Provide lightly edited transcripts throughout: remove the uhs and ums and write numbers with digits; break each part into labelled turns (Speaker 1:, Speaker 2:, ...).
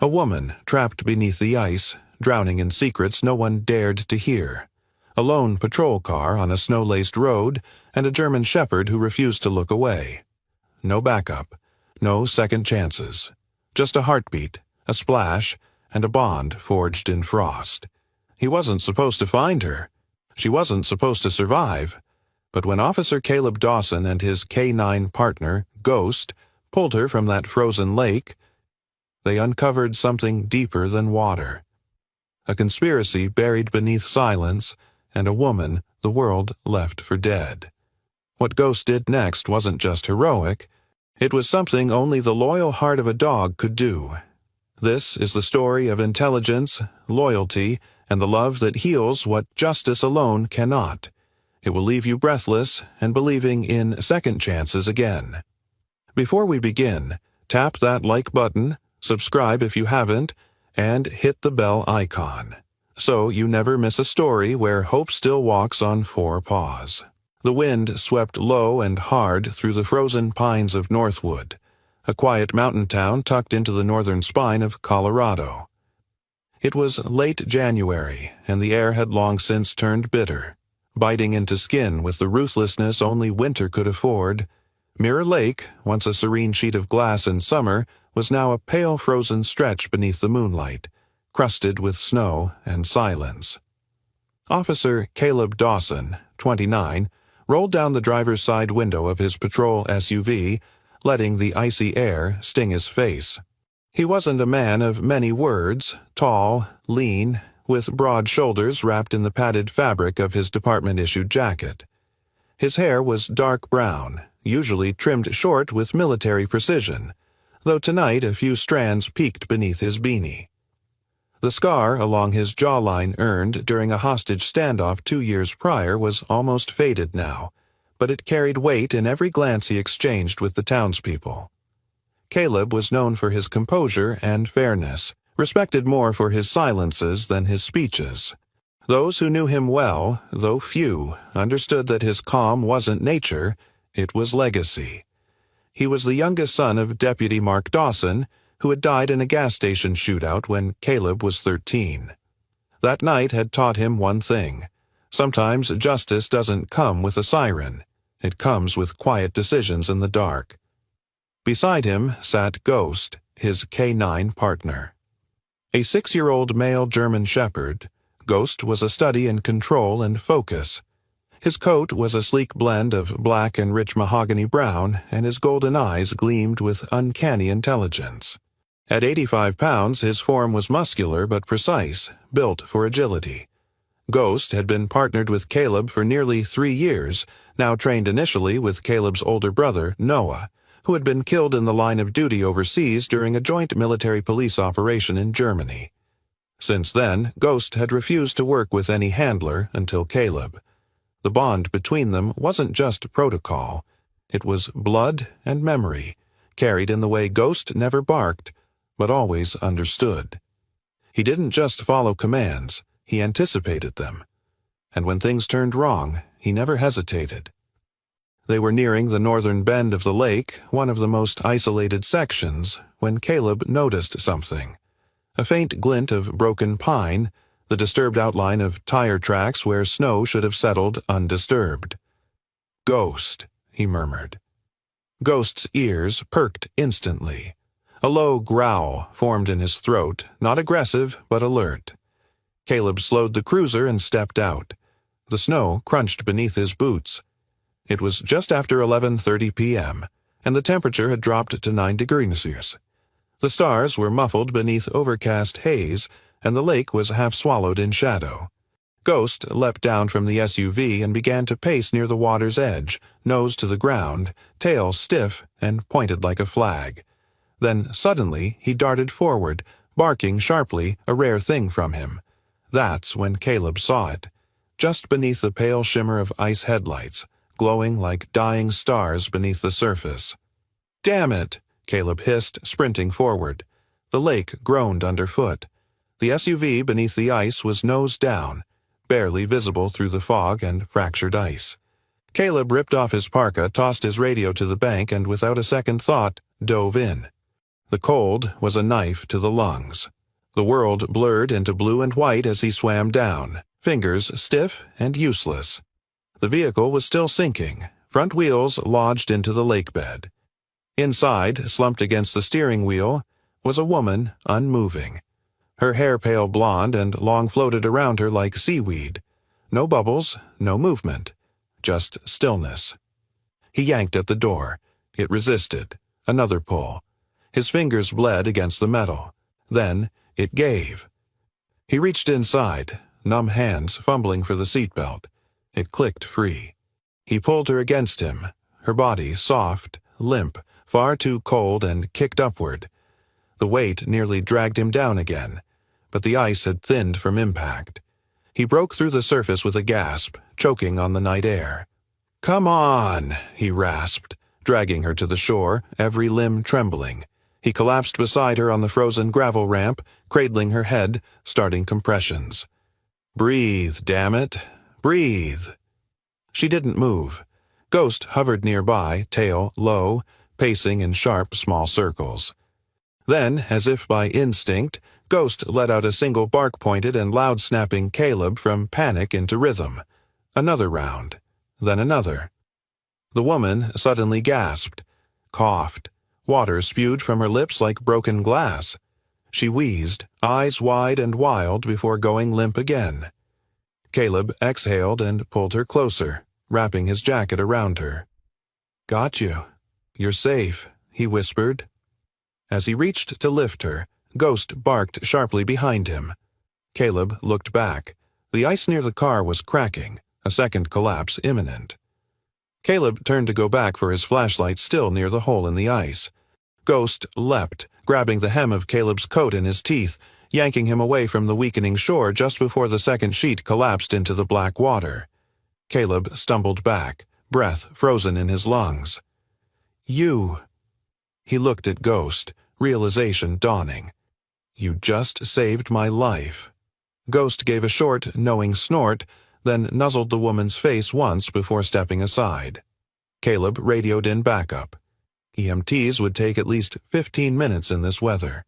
Speaker 1: A woman trapped beneath the ice, drowning in secrets no one dared to hear. A lone patrol car on a snow-laced road, and a German shepherd who refused to look away. No backup, no second chances. Just a heartbeat, a splash, and a bond forged in frost. He wasn't supposed to find her. She wasn't supposed to survive. But when Officer Caleb Dawson and his K-9 partner, Ghost, pulled her from that frozen lake, they uncovered something deeper than water. A conspiracy buried beneath silence, and a woman the world left for dead. What Ghost did next wasn't just heroic. It was something only the loyal heart of a dog could do. This is the story of intelligence, loyalty, and the love that heals what justice alone cannot. It will leave you breathless and believing in second chances again. Before we begin, tap that like button, subscribe if you haven't, and hit the bell icon, so you never miss a story where hope still walks on four paws. The wind swept low and hard through the frozen pines of Northwood, a quiet mountain town tucked into the northern spine of Colorado. It was late January, and the air had long since turned bitter, biting into skin with the ruthlessness only winter could afford. Mirror Lake, once a serene sheet of glass in summer, was now a pale frozen stretch beneath the moonlight, crusted with snow and silence. Officer Caleb Dawson, 29, rolled down the driver's side window of his patrol SUV, letting the icy air sting his face. He wasn't a man of many words, tall, lean, with broad shoulders wrapped in the padded fabric of his department-issued jacket. His hair was dark brown, usually trimmed short with military precision, though tonight a few strands peeked beneath his beanie. The scar along his jawline earned during a hostage standoff 2 years prior was almost faded now, but it carried weight in every glance he exchanged with the townspeople. Caleb was known for his composure and fairness, respected more for his silences than his speeches. Those who knew him well, though few, understood that his calm wasn't nature, it was legacy. He was the youngest son of Deputy Mark Dawson, who had died in a gas station shootout when Caleb was 13. That night had taught him one thing. Sometimes justice doesn't come with a siren. It comes with quiet decisions in the dark. Beside him sat Ghost, his K-9 partner. A 6-year-old male German shepherd, Ghost was a study in control and focus. His coat was a sleek blend of black and rich mahogany brown, and his golden eyes gleamed with uncanny intelligence. At 85 pounds, his form was muscular but precise, built for agility. Ghost had been partnered with Caleb for nearly 3 years, now trained initially with Caleb's older brother, Noah, who had been killed in the line of duty overseas during a joint military police operation in Germany. Since then, Ghost had refused to work with any handler until Caleb. The bond between them wasn't just protocol. It was blood and memory, carried in the way Ghost never barked, but always understood. He didn't just follow commands, he anticipated them. And when things turned wrong, he never hesitated. They were nearing the northern bend of the lake, one of the most isolated sections, when Caleb noticed something. A faint glint of broken pine, the disturbed outline of tire tracks where snow should have settled undisturbed. "Ghost," he murmured. Ghost's ears perked instantly. A low growl formed in his throat, not aggressive but alert. Caleb slowed the cruiser and stepped out. The snow crunched beneath his boots. It was just after 11:30 p.m., and the temperature had dropped to 9 degrees Celsius. The stars were muffled beneath overcast haze, and the lake was half swallowed in shadow. Ghost leapt down from the SUV and began to pace near the water's edge, nose to the ground, tail stiff and pointed like a flag. Then suddenly he darted forward, barking sharply, a rare thing from him. That's when Caleb saw it, just beneath the pale shimmer of ice headlights, glowing like dying stars beneath the surface. "Damn it!" Caleb hissed, sprinting forward. The lake groaned underfoot. The SUV beneath the ice was nose down, barely visible through the fog and fractured ice. Caleb ripped off his parka, tossed his radio to the bank, and without a second thought, dove in. The cold was a knife to the lungs. The world blurred into blue and white as he swam down, fingers stiff and useless. The vehicle was still sinking, front wheels lodged into the lake bed. Inside, slumped against the steering wheel, was a woman, unmoving. Her hair pale blonde and long floated around her like seaweed. No bubbles, no movement, just stillness. He yanked at the door. It resisted. Another pull. His fingers bled against the metal. Then it gave. He reached inside, numb hands fumbling for the seatbelt. It clicked free. He pulled her against him, her body soft, limp, far too cold, and kicked upward. The weight nearly dragged him down again, but the ice had thinned from impact. He broke through the surface with a gasp, choking on the night air. "Come on," he rasped, dragging her to the shore, every limb trembling. He collapsed beside her on the frozen gravel ramp, cradling her head, starting compressions. "Breathe, damn it. Breathe." She didn't move. Ghost hovered nearby, tail low, pacing in sharp, small circles. Then, as if by instinct, Ghost let out a single bark-pointed and loud-snapping Caleb from panic into rhythm. Another round. Then another. The woman suddenly gasped, coughed. Water spewed from her lips like broken glass. She wheezed, eyes wide and wild before going limp again. Caleb exhaled and pulled her closer, wrapping his jacket around her. "Got you. You're safe," he whispered. As he reached to lift her, Ghost barked sharply behind him. Caleb looked back. The ice near the car was cracking, a second collapse imminent. Caleb turned to go back for his flashlight still near the hole in the ice. Ghost leapt, grabbing the hem of Caleb's coat in his teeth, yanking him away from the weakening shore just before the second sheet collapsed into the black water. Caleb stumbled back, breath frozen in his lungs. "You." He looked at Ghost, realization dawning. "You just saved my life." Ghost gave a short, knowing snort, then nuzzled the woman's face once before stepping aside. Caleb radioed in backup. EMTs would take at least 15 minutes in this weather.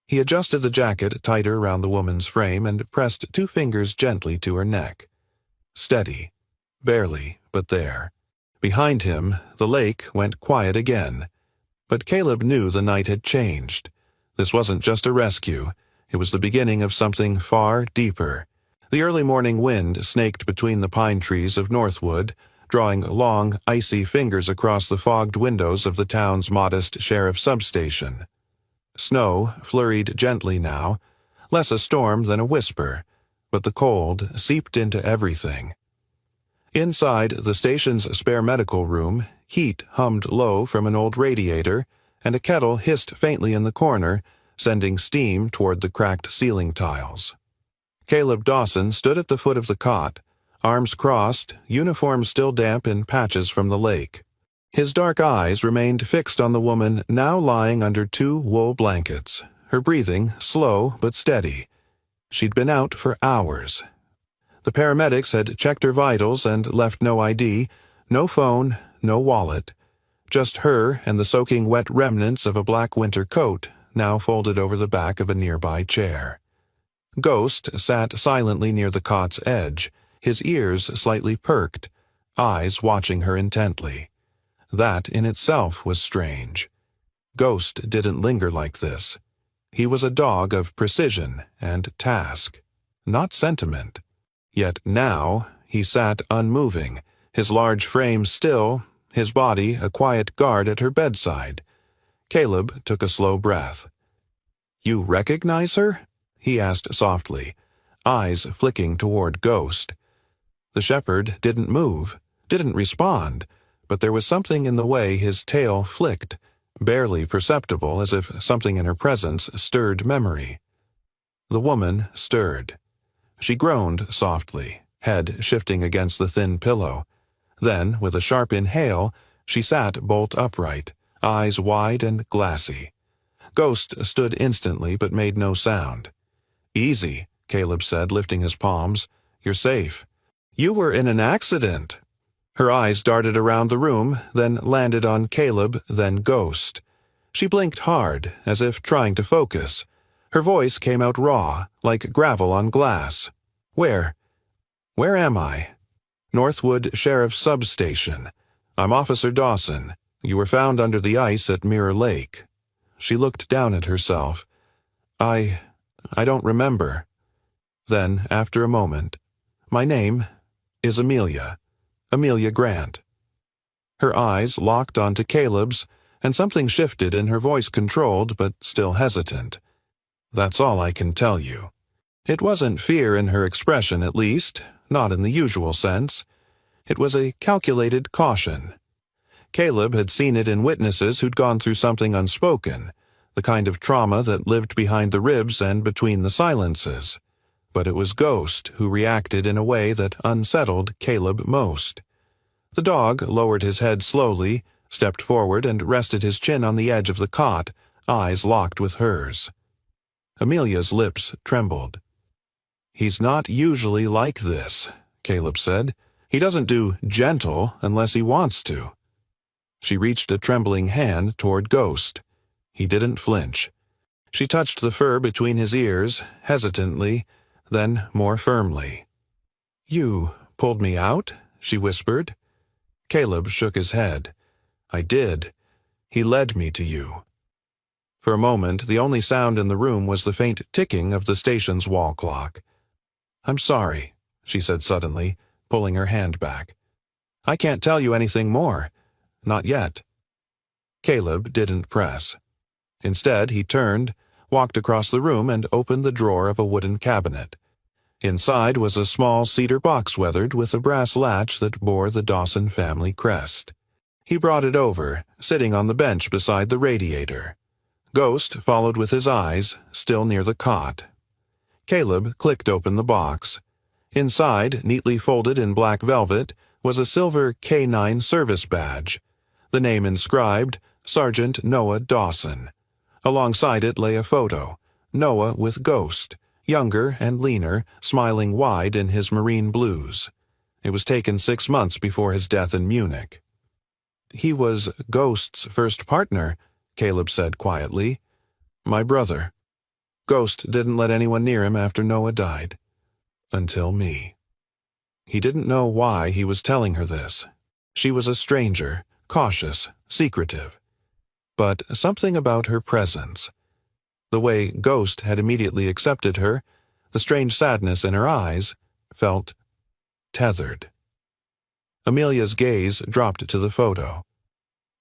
Speaker 1: He adjusted the jacket tighter around the woman's frame and pressed 2 fingers gently to her neck. Steady. Barely, but there. Behind him, the lake went quiet again. But Caleb knew the night had changed. This wasn't just a rescue. It was the beginning of something far deeper. The early morning wind snaked between the pine trees of Northwood, drawing long, icy fingers across the fogged windows of the town's modest sheriff's substation. Snow flurried gently now, less a storm than a whisper, but the cold seeped into everything. Inside the station's spare medical room, heat hummed low from an old radiator, and a kettle hissed faintly in the corner, sending steam toward the cracked ceiling tiles. Caleb Dawson stood at the foot of the cot, arms crossed, uniform still damp in patches from the lake. His dark eyes remained fixed on the woman now lying under 2 wool blankets, her breathing slow but steady. She'd been out for hours. The paramedics had checked her vitals and left no ID, no phone, no wallet. Just her and the soaking wet remnants of a black winter coat, now folded over the back of a nearby chair. Ghost sat silently near the cot's edge, his ears slightly perked, eyes watching her intently. That in itself was strange. Ghost didn't linger like this. He was a dog of precision and task, not sentiment. Yet now he sat unmoving, his large frame still, his body a quiet guard at her bedside. Caleb took a slow breath. "You recognize her?" he asked softly, eyes flicking toward Ghost. The shepherd didn't move, didn't respond, but there was something in the way his tail flicked, barely perceptible, as if something in her presence stirred memory. The woman stirred. She groaned softly, head shifting against the thin pillow. Then, with a sharp inhale, she sat bolt upright, eyes wide and glassy. Ghost stood instantly but made no sound. "Easy," Caleb said, lifting his palms. "You're safe." "You were in an accident." Her eyes darted around the room, then landed on Caleb, then Ghost. She blinked hard, as if trying to focus. Her voice came out raw, like gravel on glass. Where am I? Northwood Sheriff's Substation. I'm Officer Dawson. You were found under the ice at Mirror Lake. She looked down at herself. I don't remember. Then, after a moment, my name is Amelia. Amelia Grant. Her eyes locked onto Caleb's, and something shifted in her voice, controlled but still hesitant. That's all I can tell you. It wasn't fear in her expression, at least, not in the usual sense. It was a calculated caution. Caleb had seen it in witnesses who'd gone through something unspoken, the kind of trauma that lived behind the ribs and between the silences. But it was Ghost who reacted in a way that unsettled Caleb most. The dog lowered his head slowly, stepped forward and rested his chin on the edge of the cot, eyes locked with hers. Amelia's lips trembled. He's not usually like this, Caleb said. He doesn't do gentle unless he wants to. She reached a trembling hand toward Ghost. He didn't flinch. She touched the fur between his ears, hesitantly, then more firmly. You pulled me out? She whispered. Caleb shook his head. I did. He led me to you. For a moment, the only sound in the room was the faint ticking of the station's wall clock. I'm sorry, she said suddenly, pulling her hand back. I can't tell you anything more. Not yet. Caleb didn't press. Instead, he turned, walked across the room and opened the drawer of a wooden cabinet. Inside was a small cedar box weathered with a brass latch that bore the Dawson family crest. He brought it over, sitting on the bench beside the radiator. Ghost followed with his eyes, still near the cot. Caleb clicked open the box. Inside, neatly folded in black velvet, was a silver K9 service badge. The name inscribed, Sergeant Noah Dawson. Alongside it lay a photo, Noah with Ghost, younger and leaner, smiling wide in his marine blues. It was taken 6 months before his death in Munich. He was Ghost's first partner, Caleb said quietly. My brother. Ghost didn't let anyone near him after Noah died. Until me. He didn't know why he was telling her this. She was a stranger, cautious, secretive. But something about her presence. The way Ghost had immediately accepted her, the strange sadness in her eyes, felt tethered. Amelia's gaze dropped to the photo.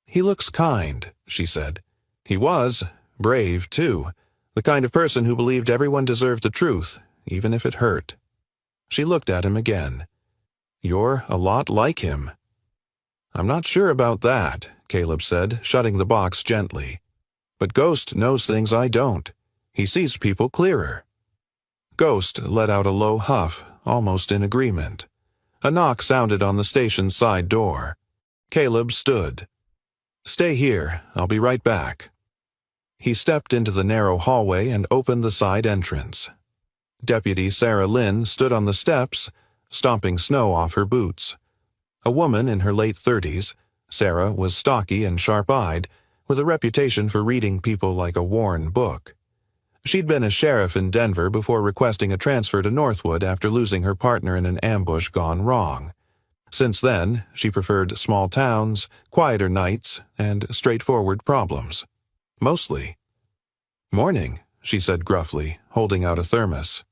Speaker 1: He looks kind, she said. He was brave, too, the kind of person who believed everyone deserved the truth, even if it hurt. She looked at him again. You're a lot like him. I'm not sure about that, Caleb said, shutting the box gently. But Ghost knows things I don't. He sees people clearer. Ghost let out a low huff, almost in agreement. A knock sounded on the station's side door. Caleb stood. Stay here, I'll be right back. He stepped into the narrow hallway and opened the side entrance. Deputy Sarah Lynn stood on the steps, stomping snow off her boots. A woman in her late 30s, Sarah was stocky and sharp-eyed, with a reputation for reading people like a worn book. She'd been a sheriff in Denver before requesting a transfer to Northwood after losing her partner in an ambush gone wrong. Since then, she preferred small towns, quieter nights, and straightforward problems. Mostly. Morning, she said gruffly, holding out a thermos.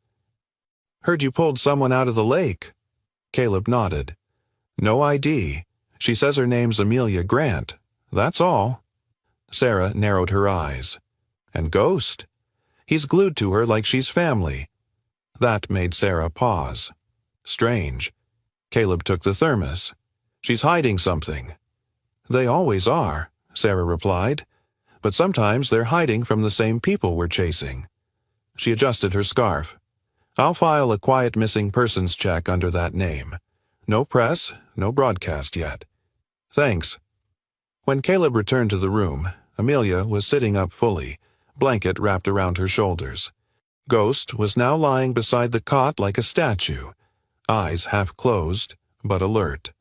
Speaker 1: Heard you pulled someone out of the lake. Caleb nodded. No ID. She says her name's Amelia Grant. That's all. Sarah narrowed her eyes. And Ghost? He's glued to her like she's family. That made Sarah pause. Strange. Caleb took the thermos. She's hiding something. They always are, Sarah replied. But sometimes they're hiding from the same people we're chasing. She adjusted her scarf. I'll file a quiet missing persons check under that name. No press, no broadcast yet. Thanks. When Caleb returned to the room, Amelia was sitting up fully, blanket wrapped around her shoulders. Ghost was now lying beside the cot like a statue, eyes half closed, but alert.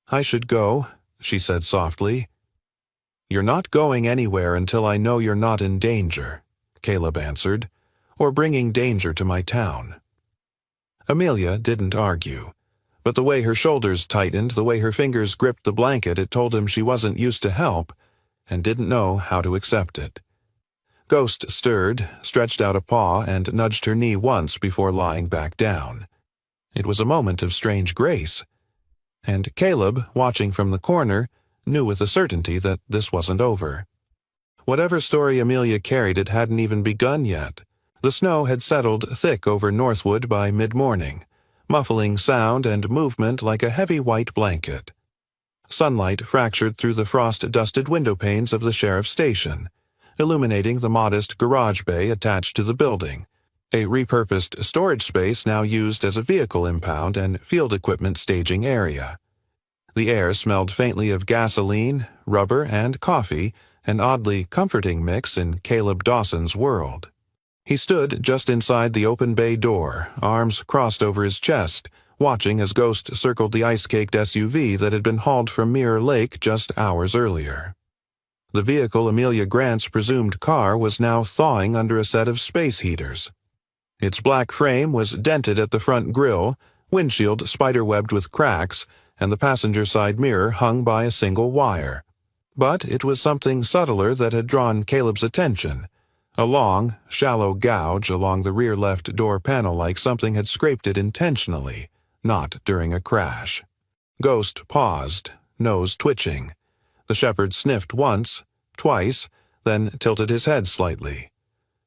Speaker 1: I should go, she said softly. "You're not going anywhere until I know you're not in danger," Caleb answered, "or bringing danger to my town." Amelia didn't argue, but the way her shoulders tightened, the way her fingers gripped the blanket, it told him she wasn't used to help and didn't know how to accept it. Ghost stirred, stretched out a paw, and nudged her knee once before lying back down. It was a moment of strange grace, and Caleb, watching from the corner, knew with a certainty that this wasn't over. Whatever story Amelia carried, it hadn't even begun yet. The snow had settled thick over Northwood by mid-morning, muffling sound and movement like a heavy white blanket. Sunlight fractured through the frost-dusted window panes of the sheriff's station, illuminating the modest garage bay attached to the building, a repurposed storage space now used as a vehicle impound and field equipment staging area. The air smelled faintly of gasoline, rubber, and coffee, an oddly comforting mix in Caleb Dawson's world. He stood just inside the open bay door, arms crossed over his chest, watching as Ghost circled the ice-caked SUV that had been hauled from Mirror Lake just hours earlier. The vehicle Amelia Grant's presumed car was now thawing under a set of space heaters. Its black frame was dented at the front grille, windshield spider-webbed with cracks, and the passenger side mirror hung by a single wire. But it was something subtler that had drawn Caleb's attention. A long, shallow gouge along the rear left door panel, like something had scraped it intentionally, not during a crash. Ghost paused, nose twitching. The shepherd sniffed once, twice, then tilted his head slightly.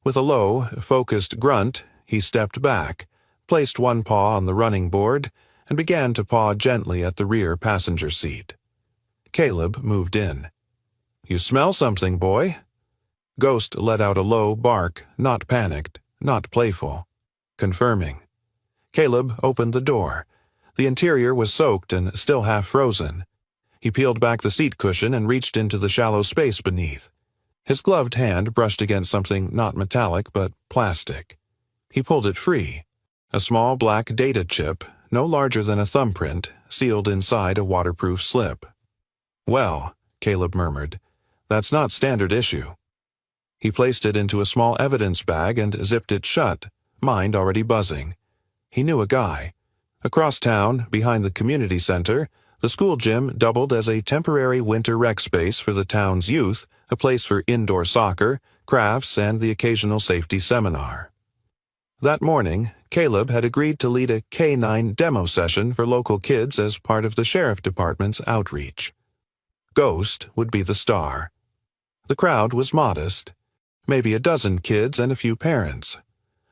Speaker 1: With a low, focused grunt, he stepped back, placed one paw on the running board, and began to paw gently at the rear passenger seat. Caleb moved in. "You smell something, boy." Ghost let out a low bark, not panicked, not playful. Confirming. Caleb opened the door. The interior was soaked and still half frozen. He peeled back the seat cushion and reached into the shallow space beneath. His gloved hand brushed against something not metallic but plastic. He pulled it free. A small black data chip, no larger than a thumbprint, sealed inside a waterproof slip. "Well," Caleb murmured, "that's not standard issue." He placed it into a small evidence bag and zipped it shut, mind already buzzing. He knew a guy. Across town, behind the community center, the school gym doubled as a temporary winter rec space for the town's youth, a place for indoor soccer, crafts, and the occasional safety seminar. That morning, Caleb had agreed to lead a K-9 demo session for local kids as part of the sheriff department's outreach. Ghost would be the star. The crowd was modest. Maybe a dozen kids and a few parents.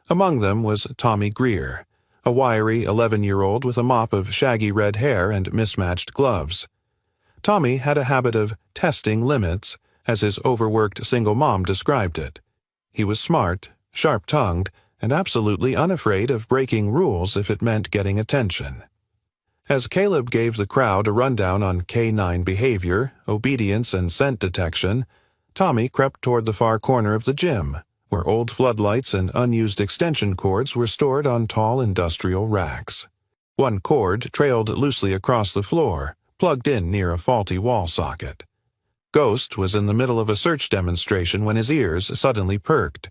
Speaker 1: Among them was Tommy Greer, a wiry 11-year-old with a mop of shaggy red hair and mismatched gloves. Tommy had a habit of testing limits, as his overworked single mom described it. He was smart, sharp-tongued, and absolutely unafraid of breaking rules if it meant getting attention. As Caleb gave the crowd a rundown on K-9 behavior, obedience, and scent detection, Tommy crept toward the far corner of the gym, where old floodlights and unused extension cords were stored on tall industrial racks. One cord trailed loosely across the floor, plugged in near a faulty wall socket. Ghost was in the middle of a search demonstration when his ears suddenly perked.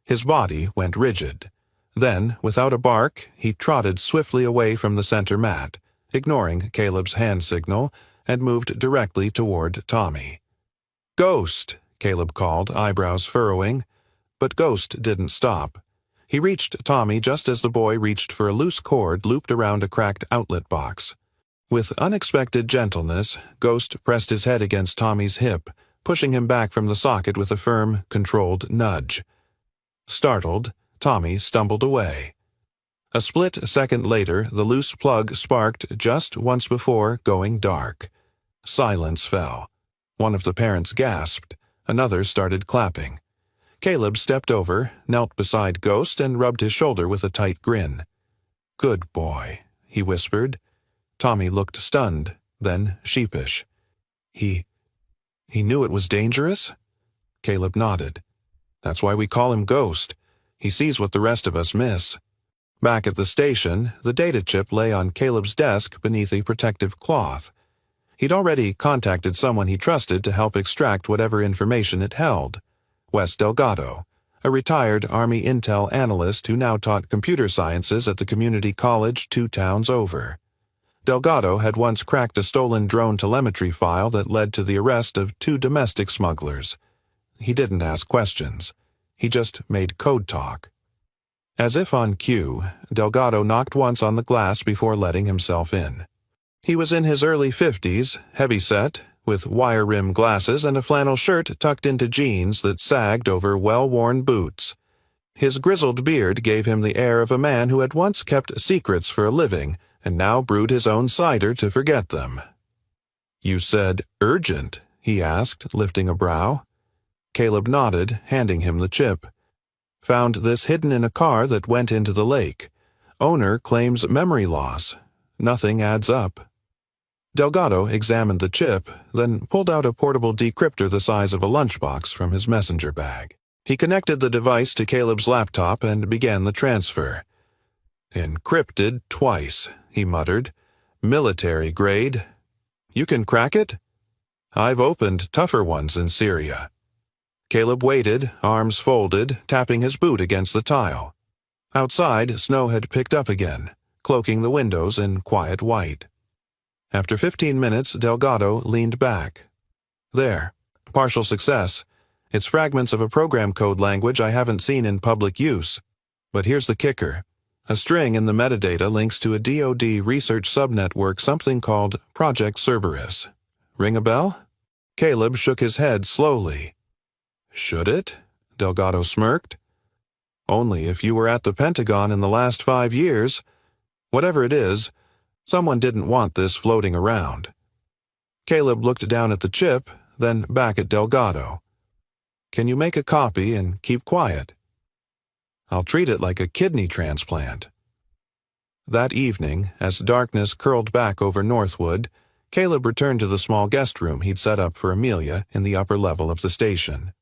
Speaker 1: His body went rigid. Then, without a bark, he trotted swiftly away from the center mat, ignoring Caleb's hand signal, and moved directly toward Tommy. "Ghost!" Caleb called, eyebrows furrowing. But Ghost didn't stop. He reached Tommy just as the boy reached for a loose cord looped around a cracked outlet box. With unexpected gentleness, Ghost pressed his head against Tommy's hip, pushing him back from the socket with a firm, controlled nudge. Startled, Tommy stumbled away. A split second later, the loose plug sparked just once before going dark. Silence fell. One of the parents gasped. Another started clapping. Caleb stepped over, knelt beside Ghost, and rubbed his shoulder with a tight grin. "Good boy," he whispered. Tommy looked stunned, then sheepish. He knew it was dangerous?" Caleb nodded. "That's why we call him Ghost. He sees what the rest of us miss." Back at the station, the data chip lay on Caleb's desk beneath a protective cloth. He'd already contacted someone he trusted to help extract whatever information it held. Wes Delgado, a retired Army intel analyst who now taught computer sciences at the community college 2 towns over. Delgado had once cracked a stolen drone telemetry file that led to the arrest of 2 domestic smugglers. He didn't ask questions. He just made code talk. As if on cue, Delgado knocked once on the glass before letting himself in. He was in his early 50s, heavy-set, with wire-rimmed glasses and a flannel shirt tucked into jeans that sagged over well-worn boots. His grizzled beard gave him the air of a man who had once kept secrets for a living and now brewed his own cider to forget them. "You said urgent?" he asked, lifting a brow. Caleb nodded, handing him the chip. "Found this hidden in a car that went into the lake. Owner claims memory loss. Nothing adds up." Delgado examined the chip, then pulled out a portable decryptor the size of a lunchbox from his messenger bag. He connected the device to Caleb's laptop and began the transfer. "Encrypted twice," he muttered. "Military grade. You can crack it?" "I've opened tougher ones in Syria." Caleb waited, arms folded, tapping his boot against the tile. Outside, snow had picked up again, cloaking the windows in quiet white. After 15 minutes, Delgado leaned back. "There. Partial success. It's fragments of a program code language I haven't seen in public use. But here's the kicker. A string in the metadata links to a DoD research subnetwork, something called Project Cerberus. Ring a bell?" Caleb shook his head slowly. "Should it?" Delgado smirked. "Only if you were at the Pentagon in the last 5 years. Whatever it is, someone didn't want this floating around." Caleb looked down at the chip, then back at Delgado. "Can you make a copy and keep quiet?" "I'll treat it like a kidney transplant." That evening, as darkness curled back over Northwood, Caleb returned to the small guest room he'd set up for Amelia in the upper level of the station.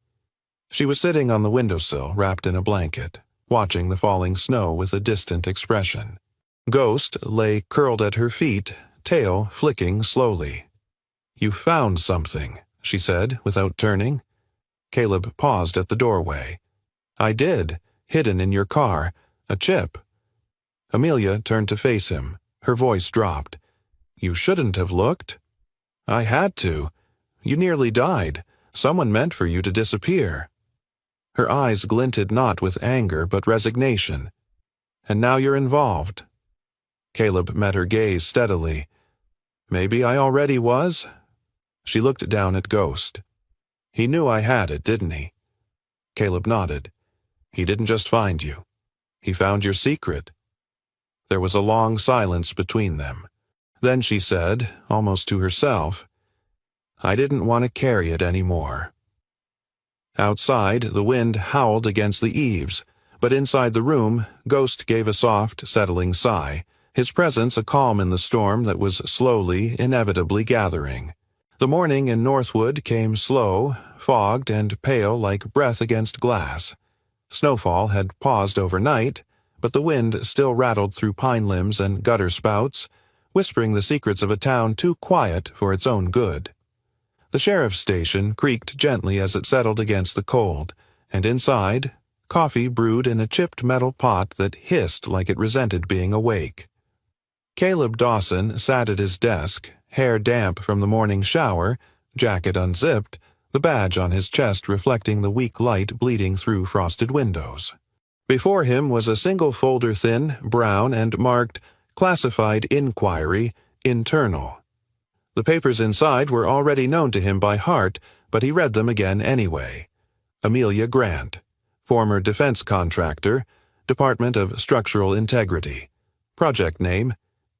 Speaker 1: She was sitting on the windowsill, wrapped in a blanket, watching the falling snow with a distant expression. Ghost lay curled at her feet, tail flicking slowly. "You found something," she said, without turning. Caleb paused at the doorway. "I did. Hidden in your car. A chip." Amelia turned to face him. Her voice dropped. "You shouldn't have looked." "I had to. You nearly died. Someone meant for you to disappear." Her eyes glinted not with anger but resignation. "And now you're involved." Caleb met her gaze steadily. "Maybe I already was?" She looked down at Ghost. "He knew I had it, didn't he?" Caleb nodded. "He didn't just find you. He found your secret." There was a long silence between them. Then she said, almost to herself, "I didn't want to carry it anymore." Outside, the wind howled against the eaves, but inside the room, Ghost gave a soft, settling sigh, his presence a calm in the storm that was slowly, inevitably gathering. The morning in Northwood came slow, fogged and pale like breath against glass. Snowfall had paused overnight, but the wind still rattled through pine limbs and gutter spouts, whispering the secrets of a town too quiet for its own good. The sheriff's station creaked gently as it settled against the cold, and inside, coffee brewed in a chipped metal pot that hissed like it resented being awake. Caleb Dawson sat at his desk, hair damp from the morning shower, jacket unzipped, the badge on his chest reflecting the weak light bleeding through frosted windows. Before him was a single folder thin, brown, and marked Classified Inquiry, Internal. The papers inside were already known to him by heart, but he read them again anyway. Amelia Grant, former defense contractor, Department of Structural Integrity. Project name,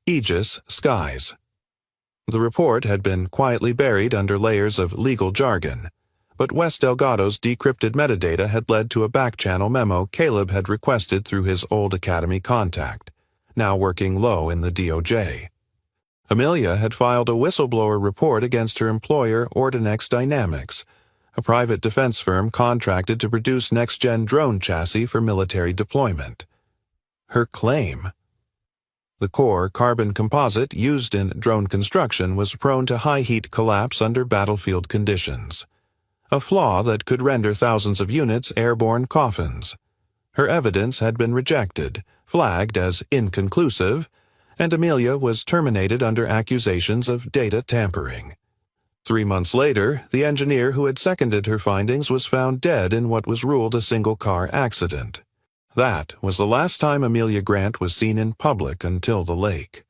Speaker 1: Aegis Skies. The report had been quietly buried under layers of legal jargon, but Wes Delgado's decrypted metadata had led to a back-channel memo Caleb had requested through his old academy contact, now working low in the DOJ. Amelia had filed a whistleblower report against her employer Ordinex Dynamics, a private defense firm contracted to produce next-gen drone chassis for military deployment. Her claim. The core carbon composite used in drone construction was prone to high heat collapse under battlefield conditions, a flaw that could render thousands of units airborne coffins. Her evidence had been rejected, flagged as inconclusive, and Amelia was terminated under accusations of data tampering. 3 months later, the engineer who had seconded her findings was found dead in what was ruled a single-car accident. That was the last time Amelia Grant was seen in public until the lake.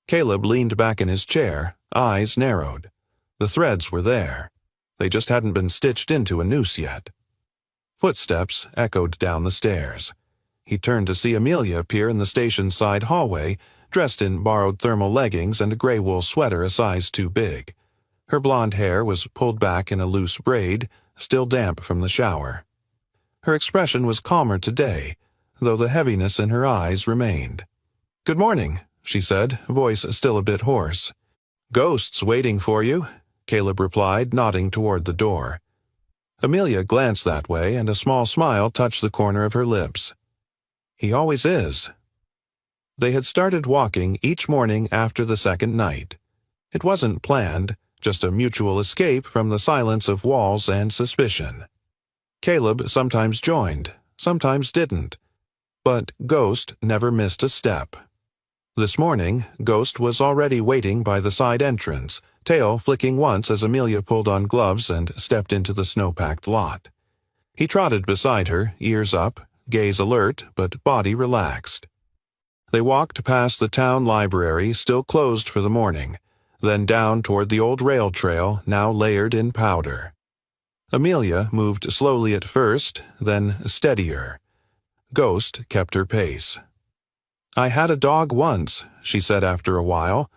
Speaker 1: Caleb leaned back in his chair, eyes narrowed. The threads were there. They just hadn't been stitched into a noose yet. Footsteps echoed down the stairs. He turned to see Amelia appear in the station's side hallway, dressed in borrowed thermal leggings and a gray wool sweater a size too big. Her blonde hair was pulled back in a loose braid, still damp from the shower. Her expression was calmer today, though the heaviness in her eyes remained. "Good morning," she said, voice still a bit hoarse. "Ghosts waiting for you," Caleb replied, nodding toward the door. Amelia glanced that way, and a small smile touched the corner of her lips. "He always is." They had started walking each morning after the second night. It wasn't planned, just a mutual escape from the silence of walls and suspicion. Caleb sometimes joined, sometimes didn't, but Ghost never missed a step. This morning, Ghost was already waiting by the side entrance, tail flicking once as Amelia pulled on gloves and stepped into the snow-packed lot. He trotted beside her, ears up, gaze alert but body relaxed. They walked past the town library, still closed for the morning, then down toward the old rail trail, now layered in powder. Amelia moved slowly at first, then steadier. Ghost kept her pace. "I had a dog once," she said after a while.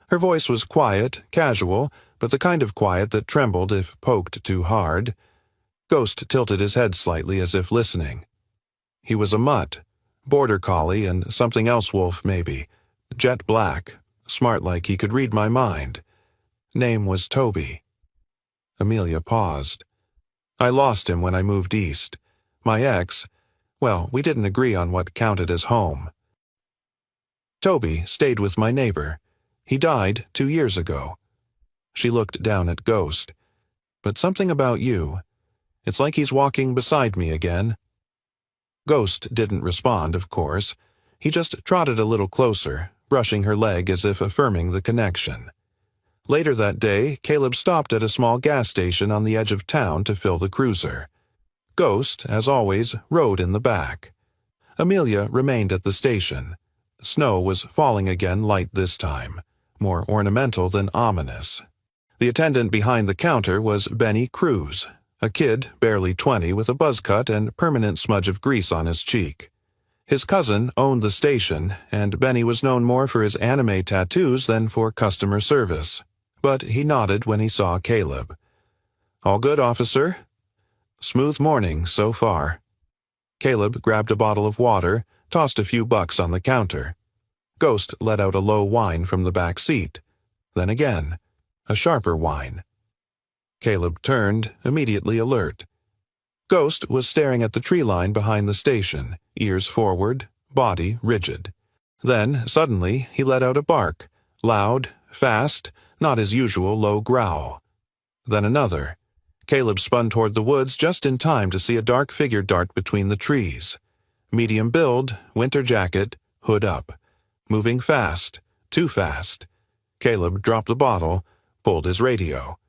Speaker 1: Her voice was quiet, casual, but the kind of quiet that trembled if poked too hard. Ghost tilted his head slightly as if listening. He was a mutt, border collie and something else wolf maybe, jet black, smart like he could read my mind. Name was Toby. Amelia paused. "I lost him when I moved east. My ex, well, we didn't agree on what counted as home. Toby stayed with my neighbor. He died 2 years ago." She looked down at Ghost. "But something about you. It's like he's walking beside me again." Ghost didn't respond, of course. He just trotted a little closer, brushing her leg as if affirming the connection. Later that day, Caleb stopped at a small gas station on the edge of town to fill the cruiser. Ghost, as always, rode in the back. Amelia remained at the station. Snow was falling again light this time, more ornamental than ominous. The attendant behind the counter was Benny Cruz, a kid barely 20 with a buzz cut and permanent smudge of grease on his cheek. His cousin owned the station, and Benny was known more for his anime tattoos than for customer service. But he nodded when he saw Caleb. "All good, officer?" "Smooth morning so far." Caleb grabbed a bottle of water, tossed a few bucks on the counter. Ghost let out a low whine from the back seat. Then again, a sharper whine. Caleb turned, immediately alert. Ghost was staring at the tree line behind the station, ears forward, body rigid. Then, suddenly, he let out a bark, loud, fast, not his usual low growl. Then another. Caleb spun toward the woods just in time to see a dark figure dart between the trees. Medium build, winter jacket, hood up. Moving fast, too fast. Caleb dropped the bottle, pulled his radio.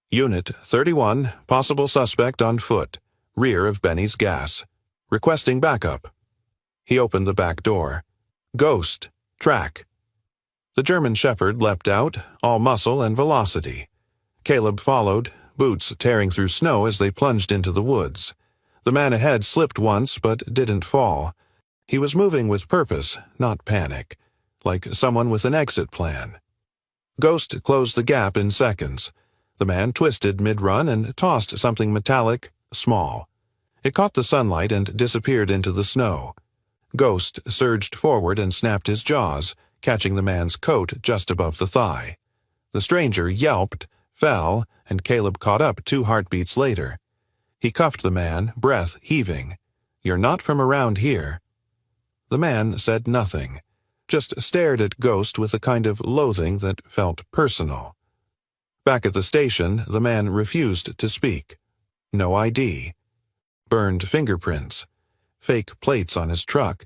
Speaker 1: "Unit 31, possible suspect on foot, rear of Benny's gas. Requesting backup." He opened the back door. "Ghost, track." The German Shepherd leapt out, all muscle and velocity. Caleb followed, boots tearing through snow as they plunged into the woods. The man ahead slipped once but didn't fall. He was moving with purpose, not panic, like someone with an exit plan. Ghost closed the gap in seconds. The man twisted mid-run and tossed something metallic, small. It caught the sunlight and disappeared into the snow. Ghost surged forward and snapped his jaws, catching the man's coat just above the thigh. The stranger yelped, fell, and Caleb caught up 2 heartbeats later. He cuffed the man, breath heaving. "You're not from around here." The man said nothing. just stared at Ghost with a kind of loathing that felt personal. Back at the station, the man refused to speak. No ID. Burned fingerprints. Fake plates on his truck.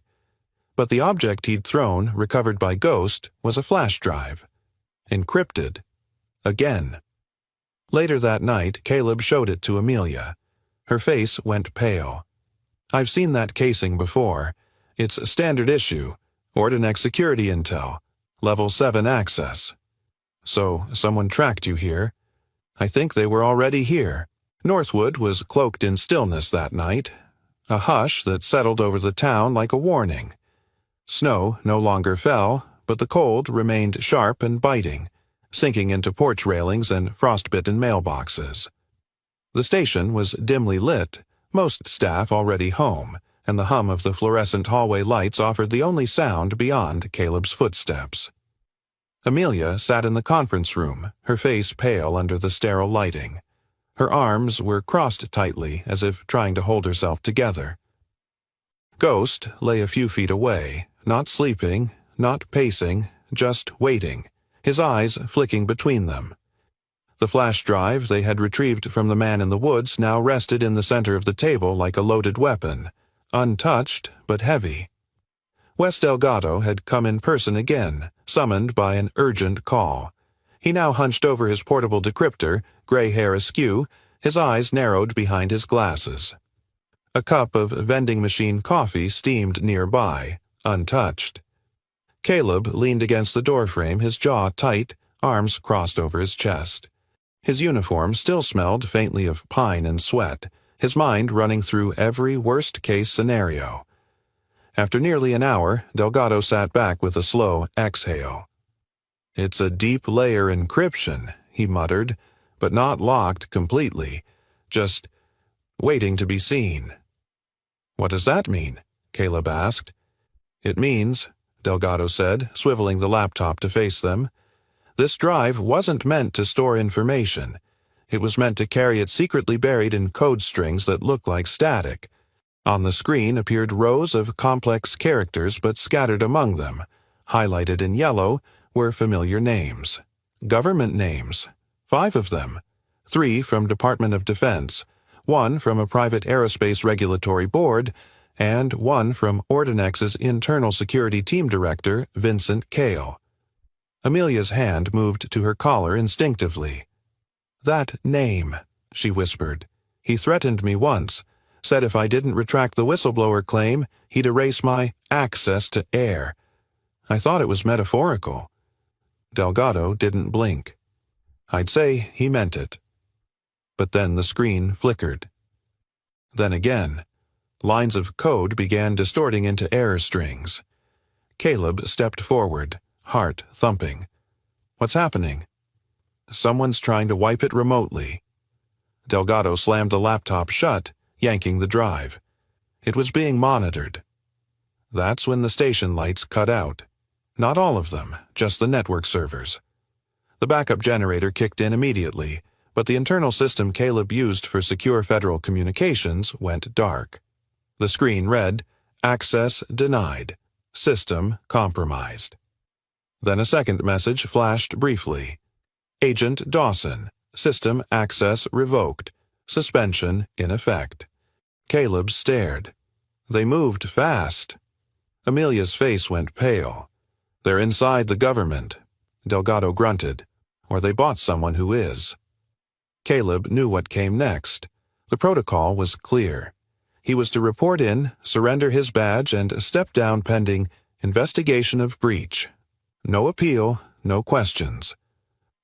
Speaker 1: But the object he'd thrown, recovered by Ghost, was a flash drive. Encrypted. Again. Later that night, Caleb showed it to Amelia. Her face went pale. "I've seen that casing before. It's standard issue. Ordinex security intel. Level 7 access. So, someone tracked you here. I think they were already here." Northwood was cloaked in stillness that night, a hush that settled over the town like a warning. Snow no longer fell, but the cold remained sharp and biting, sinking into porch railings and frostbitten mailboxes. The station was dimly lit, most staff already home, and the hum of the fluorescent hallway lights offered the only sound beyond Caleb's footsteps. Amelia sat in the conference room, her face pale under the sterile lighting. Her arms were crossed tightly, as if trying to hold herself together. Ghost lay a few feet away, not sleeping, not pacing, just waiting, his eyes flicking between them. The flash drive they had retrieved from the man in the woods now rested in the center of the table like a loaded weapon, untouched but heavy. Wes Delgado had come in person again, summoned by an urgent call. He now hunched over his portable decryptor, gray hair askew, his eyes narrowed behind his glasses. A cup of vending machine coffee steamed nearby, untouched. Caleb leaned against the doorframe, his jaw tight, arms crossed over his chest. His uniform still smelled faintly of pine and sweat, his mind running through every worst-case scenario. After nearly an hour, Delgado sat back with a slow exhale. "It's a deep-layer encryption," he muttered, "but not locked completely. Just waiting to be seen." "What does that mean?" Caleb asked. "It means," Delgado said, swiveling the laptop to face them, "this drive wasn't meant to store information. It was meant to carry it secretly buried in code strings that look like static. On the screen appeared rows of complex characters, but scattered among them, highlighted in yellow, were familiar names. Government names. 5 of them. 3 from Department of Defense, 1 from a private aerospace regulatory board, and 1 from Ordinex's internal security team director, Vincent Kale. Amelia's hand moved to her collar instinctively. "That name," she whispered. "He threatened me once, said if I didn't retract the whistleblower claim, he'd erase my access to air. I thought it was metaphorical." Delgado didn't blink. "I'd say he meant it." But then the screen flickered. Then again, lines of code began distorting into error strings. Caleb stepped forward, heart thumping. "What's happening?" "Someone's trying to wipe it remotely." Delgado slammed the laptop shut, yanking the drive. It was being monitored. That's when the station lights cut out. Not all of them, just the network servers. The backup generator kicked in immediately, but the internal system Caleb used for secure federal communications went dark. The screen read, "Access denied. System compromised." Then a second message flashed briefly. "Agent Dawson. System access revoked. Suspension in effect." Caleb stared. They moved fast. Amelia's face went pale. "They're inside the government," Delgado grunted. "Or they bought someone who is." Caleb knew what came next. The protocol was clear. He was to report in, surrender his badge, and step down pending investigation of breach. No appeal, no questions.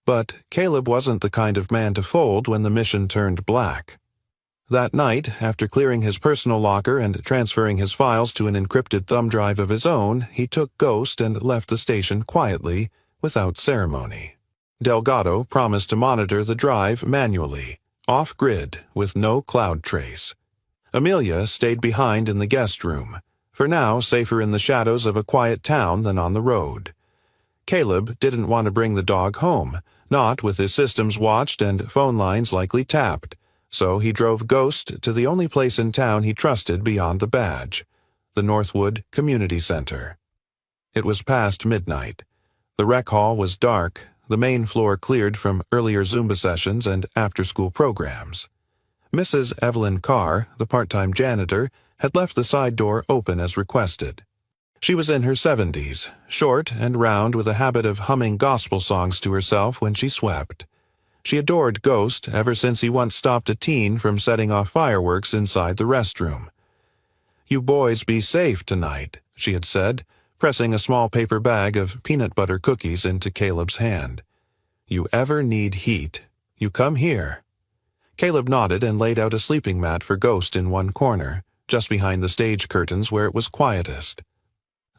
Speaker 1: But Caleb wasn't the kind of man to fold when the mission turned black. That night, after clearing his personal locker and transferring his files to an encrypted thumb drive of his own, he took Ghost and left the station quietly, without ceremony. Delgado promised to monitor the drive manually, off-grid, with no cloud trace. Amelia stayed behind in the guest room, for now safer in the shadows of a quiet town than on the road. Caleb didn't want to bring the dog home, not with his systems watched and phone lines likely tapped, so he drove Ghost to the only place in town he trusted beyond the badge, the Northwood Community Center. It was past midnight. The rec hall was dark, the main floor cleared from earlier Zumba sessions and after-school programs. Mrs. Evelyn Carr, the part-time janitor, had left the side door open as requested. She was in her 70s, short and round with a habit of humming gospel songs to herself when she swept. She adored Ghost ever since he once stopped a teen from setting off fireworks inside the restroom. "You boys be safe tonight," she had said, pressing a small paper bag of peanut butter cookies into Caleb's hand. "You ever need heat, you come here." Caleb nodded and laid out a sleeping mat for Ghost in one corner, just behind the stage curtains where it was quietest.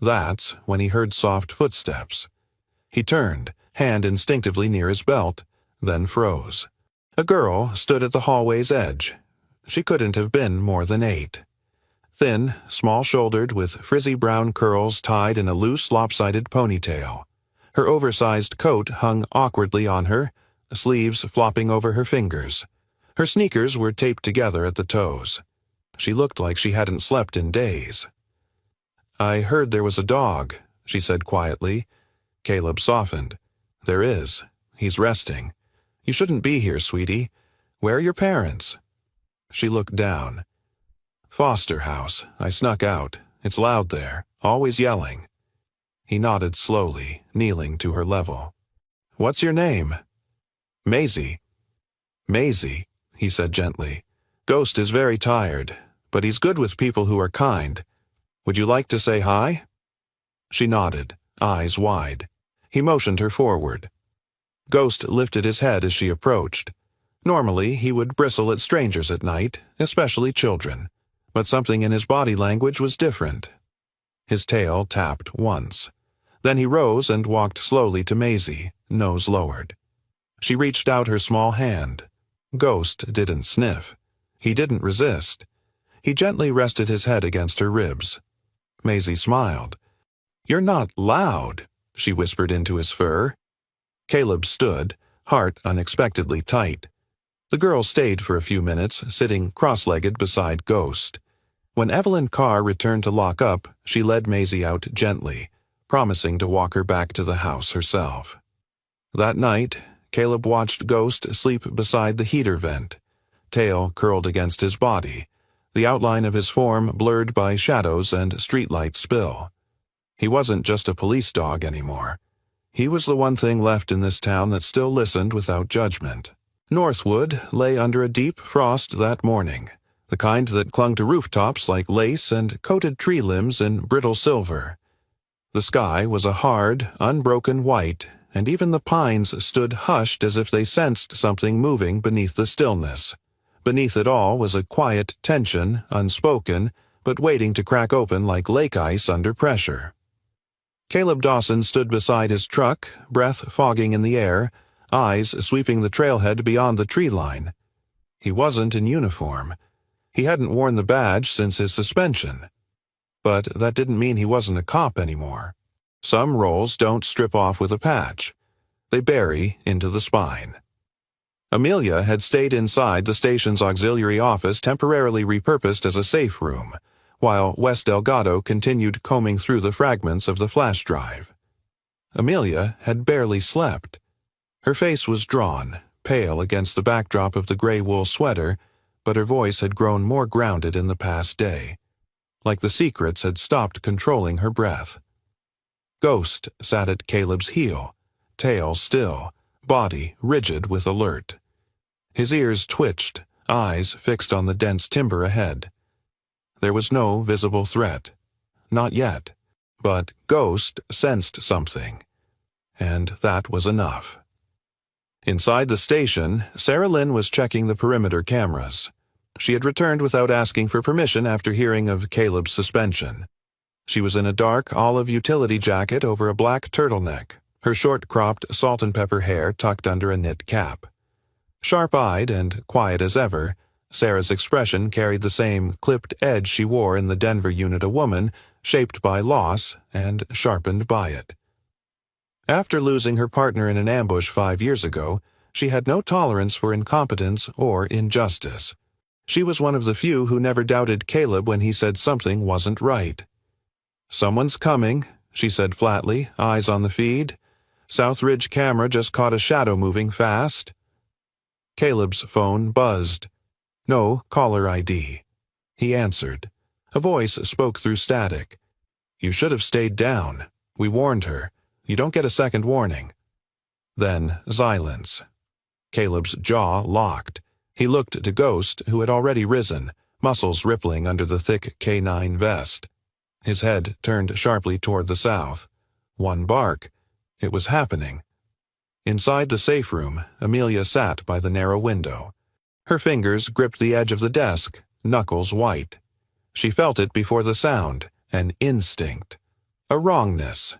Speaker 1: That's when he heard soft footsteps. He turned, hand instinctively near his belt, then froze. A girl stood at the hallway's edge. She couldn't have been more than 8. Thin, small-shouldered, with frizzy brown curls tied in a loose, lopsided ponytail. Her oversized coat hung awkwardly on her, sleeves flopping over her fingers. Her sneakers were taped together at the toes. She looked like she hadn't slept in days. "I heard there was a dog," she said quietly. Caleb softened. "There is. He's resting. You shouldn't be here, sweetie. Where are your parents?" She looked down. "Foster house. I snuck out. It's loud there, always yelling." He nodded slowly, kneeling to her level. "What's your name?" "Maisie." "Maisie," he said gently. "Ghost is very tired, but he's good with people who are kind. Would you like to say hi?" She nodded, eyes wide. He motioned her forward. Ghost lifted his head as she approached. Normally, he would bristle at strangers at night, especially children, but something in his body language was different. His tail tapped once. Then he rose and walked slowly to Maisie, nose lowered. She reached out her small hand. Ghost didn't sniff. He didn't resist. He gently rested his head against her ribs. Maisie smiled. "You're not loud," she whispered into his fur. Caleb stood, heart unexpectedly tight. The girl stayed for a few minutes, sitting cross-legged beside Ghost. When Evelyn Carr returned to lock up, she led Maisie out gently, promising to walk her back to the house herself. That night, Caleb watched Ghost sleep beside the heater vent, tail curled against his body, the outline of his form blurred by shadows and streetlight spill. He wasn't just a police dog anymore. He was the one thing left in this town that still listened without judgment. Northwood lay under a deep frost that morning, the kind that clung to rooftops like lace and coated tree limbs in brittle silver. The sky was a hard, unbroken white, and even the pines stood hushed as if they sensed something moving beneath the stillness. Beneath it all was a quiet tension, unspoken, but waiting to crack open like lake ice under pressure. Caleb Dawson stood beside his truck, breath fogging in the air, eyes sweeping the trailhead beyond the tree line. He wasn't in uniform. He hadn't worn the badge since his suspension. But that didn't mean he wasn't a cop anymore. Some roles don't strip off with a patch. They bury into the spine. Amelia had stayed inside the station's auxiliary office temporarily repurposed as a safe room, while Wes Delgado continued combing through the fragments of the flash drive. Amelia had barely slept. Her face was drawn, pale against the backdrop of the gray wool sweater, but her voice had grown more grounded in the past day, like the secrets had stopped controlling her breath. Ghost sat at Caleb's heel, tail still, body rigid with alert. His ears twitched, eyes fixed on the dense timber ahead. There was no visible threat. Not yet. But Ghost sensed something. And that was enough. Inside the station, Sarah Lynn was checking the perimeter cameras. She had returned without asking for permission after hearing of Caleb's suspension. She was in a dark olive utility jacket over a black turtleneck, her short-cropped salt-and-pepper hair tucked under a knit cap. Sharp-eyed and quiet as ever, Sarah's expression carried the same clipped edge she wore in the Denver unit a woman, shaped by loss and sharpened by it. After losing her partner in an ambush 5 years ago, she had no tolerance for incompetence or injustice. She was one of the few who never doubted Caleb when he said something wasn't right. "Someone's coming," she said flatly, eyes on the feed. "Southridge camera just caught a shadow moving fast." Caleb's phone buzzed. "No caller ID." He answered. A voice spoke through static. "You should have stayed down. We warned her. You don't get a second warning." Then silence. Caleb's jaw locked. He looked to Ghost, who had already risen, muscles rippling under the thick K9 vest. His head turned sharply toward the south. One bark. It was happening. Inside the safe room, Amelia sat by the narrow window. Her fingers gripped the edge of the desk, knuckles white. She felt it before the sound, an instinct. A wrongness.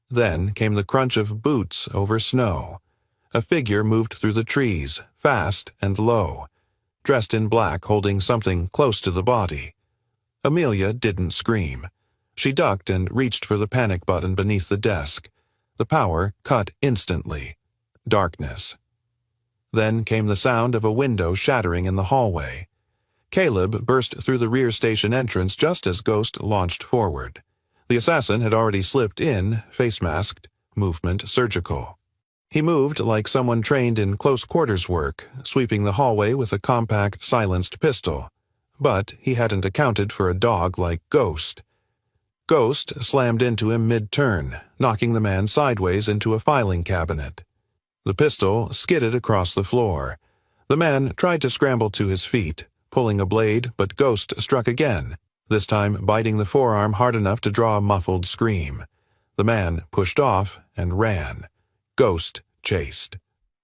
Speaker 1: Then came the crunch of boots over snow. A figure moved through the trees, fast and low, dressed in black, holding something close to the body. Amelia didn't scream. She ducked and reached for the panic button beneath the desk. The power cut instantly. Darkness. Then came the sound of a window shattering in the hallway. Caleb burst through the rear station entrance just as Ghost launched forward. The assassin had already slipped in, face-masked, movement surgical. He moved like someone trained in close-quarters work, sweeping the hallway with a compact, silenced pistol. But he hadn't accounted for a dog like Ghost. Ghost slammed into him mid-turn, knocking the man sideways into a filing cabinet. The pistol skidded across the floor. The man tried to scramble to his feet, pulling a blade, but Ghost struck again, this time biting the forearm hard enough to draw a muffled scream. The man pushed off and ran. Ghost chased.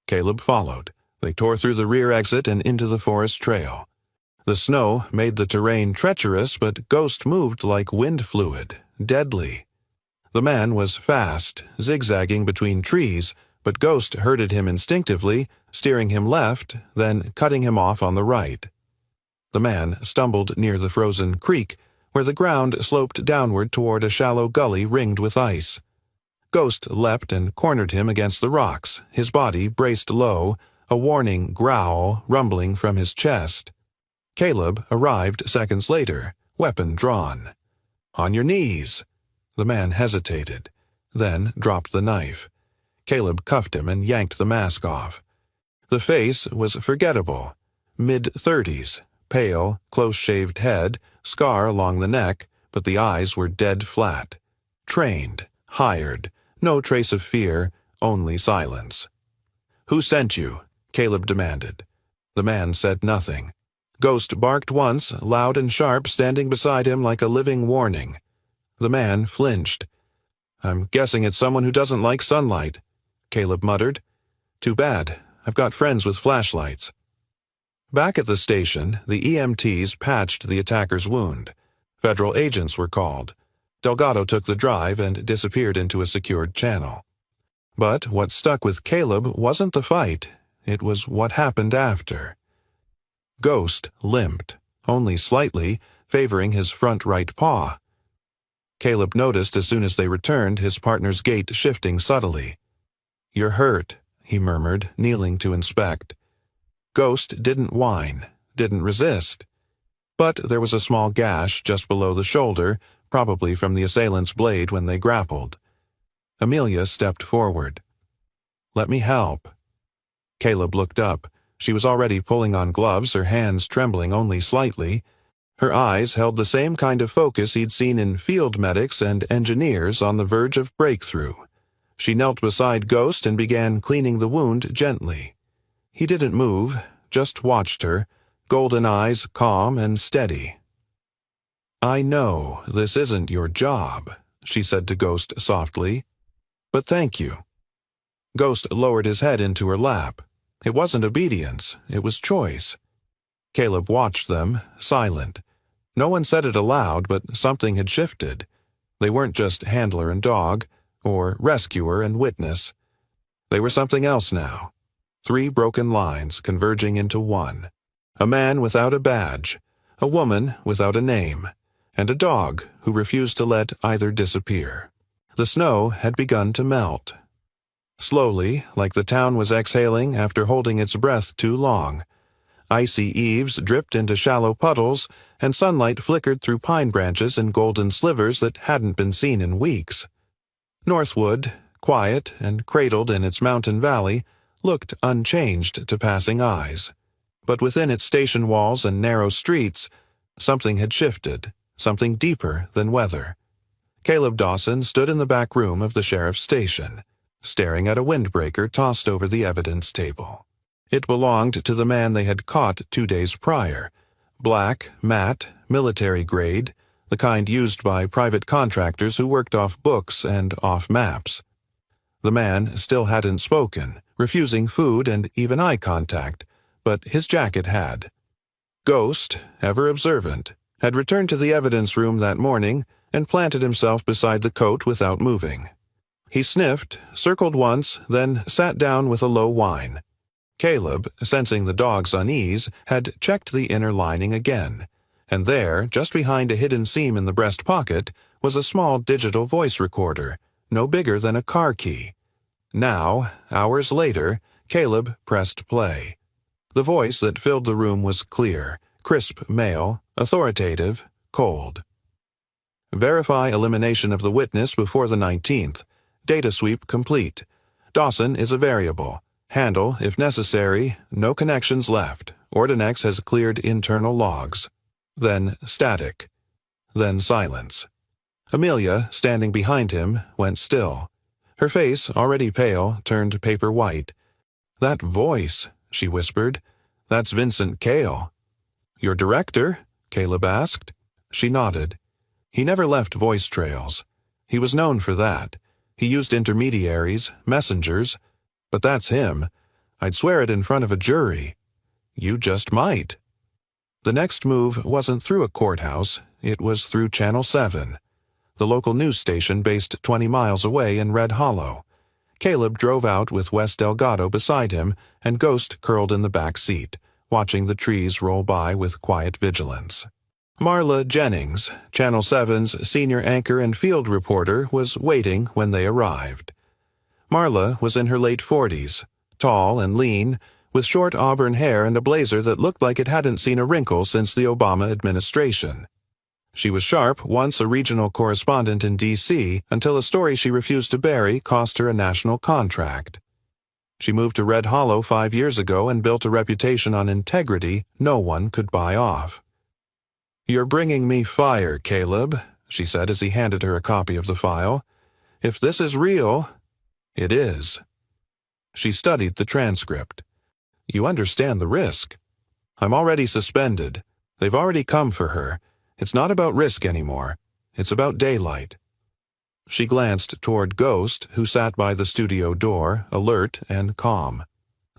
Speaker 1: Caleb followed. They tore through the rear exit and into the forest trail. The snow made the terrain treacherous, but Ghost moved like wind fluid, deadly. The man was fast, zigzagging between trees, but Ghost herded him instinctively, steering him left, then cutting him off on the right. The man stumbled near the frozen creek, where the ground sloped downward toward a shallow gully ringed with ice. Ghost leapt and cornered him against the rocks, his body braced low, a warning growl rumbling from his chest. Caleb arrived seconds later, weapon drawn. "On your knees." The man hesitated, then dropped the knife. Caleb cuffed him and yanked the mask off. The face was forgettable. Mid-30s, pale, close-shaved head, scar along the neck, but the eyes were dead flat. Trained, hired, no trace of fear, only silence. "Who sent you?" Caleb demanded. The man said nothing. Ghost barked once, loud and sharp, standing beside him like a living warning. The man flinched. "I'm guessing it's someone who doesn't like sunlight," Caleb muttered. "Too bad. I've got friends with flashlights." Back at the station, the EMTs patched the attacker's wound. Federal agents were called. Delgado took the drive and disappeared into a secured channel. But what stuck with Caleb wasn't the fight. It was what happened after. Ghost limped, only slightly, favoring his front right paw. Caleb noticed as soon as they returned his partner's gait shifting subtly. "You're hurt," he murmured, kneeling to inspect. Ghost didn't whine, didn't resist. But there was a small gash just below the shoulder, probably from the assailant's blade when they grappled. Amelia stepped forward. "Let me help." Caleb looked up. She was already pulling on gloves, her hands trembling only slightly. Her eyes held the same kind of focus he'd seen in field medics and engineers on the verge of breakthrough. She knelt beside Ghost and began cleaning the wound gently. He didn't move, just watched her, golden eyes calm and steady. "I know this isn't your job," she said to Ghost softly, "but thank you." Ghost lowered his head into her lap. It wasn't obedience, it was choice. Caleb watched them, silent. No one said it aloud, but something had shifted. They weren't just handler and dog, or rescuer and witness. They were something else now. 3 broken lines converging into one. A man without a badge, a woman without a name, and a dog who refused to let either disappear. The snow had begun to melt. Slowly, like the town was exhaling after holding its breath too long. Icy eaves dripped into shallow puddles, and sunlight flickered through pine branches in golden slivers that hadn't been seen in weeks. Northwood, quiet and cradled in its mountain valley, looked unchanged to passing eyes. But within its station walls and narrow streets, something had shifted, something deeper than weather. Caleb Dawson stood in the back room of the sheriff's station, staring at a windbreaker tossed over the evidence table. It belonged to the man they had caught 2 days prior. Black, matte, military grade, the kind used by private contractors who worked off books and off maps. The man still hadn't spoken, refusing food and even eye contact, but his jacket had. Ghost, ever observant, had returned to the evidence room that morning and planted himself beside the coat without moving. He sniffed, circled once, then sat down with a low whine. Caleb, sensing the dog's unease, had checked the inner lining again, and there, just behind a hidden seam in the breast pocket, was a small digital voice recorder, no bigger than a car key. Now, hours later, Caleb pressed play. The voice that filled the room was clear, crisp male, authoritative, cold. Verify elimination of the witness before the 19th. Data sweep complete. Dawson is a variable. Handle, if necessary, no connections left. Ordinex has cleared internal logs. Then static. Then silence. Amelia, standing behind him, went still. Her face, already pale, turned paper white. "That voice," she whispered. "That's Vincent Cale." "Your director?" Caleb asked. She nodded. He never left voice trails. He was known for that. He used intermediaries, messengers. But that's him. I'd swear it in front of a jury. You just might. The next move wasn't through a courthouse. It was through Channel 7, the local news station based 20 miles away in Red Hollow. Caleb drove out with Wes Delgado beside him and Ghost curled in the back seat, watching the trees roll by with quiet vigilance. Marla Jennings, Channel 7's senior anchor and field reporter, was waiting when they arrived. Marla was in her late 40s, tall and lean, with short auburn hair and a blazer that looked like it hadn't seen a wrinkle since the Obama administration. She was sharp, once a regional correspondent in D.C., until a story she refused to bury cost her a national contract. She moved to Red Hollow 5 years ago and built a reputation on integrity no one could buy off. "You're bringing me fire, Caleb," she said as he handed her a copy of the file. "If this is real..." "It is." She studied the transcript. "You understand the risk. I'm already suspended. They've already come for her. It's not about risk anymore. It's about daylight." She glanced toward Ghost, who sat by the studio door, alert and calm.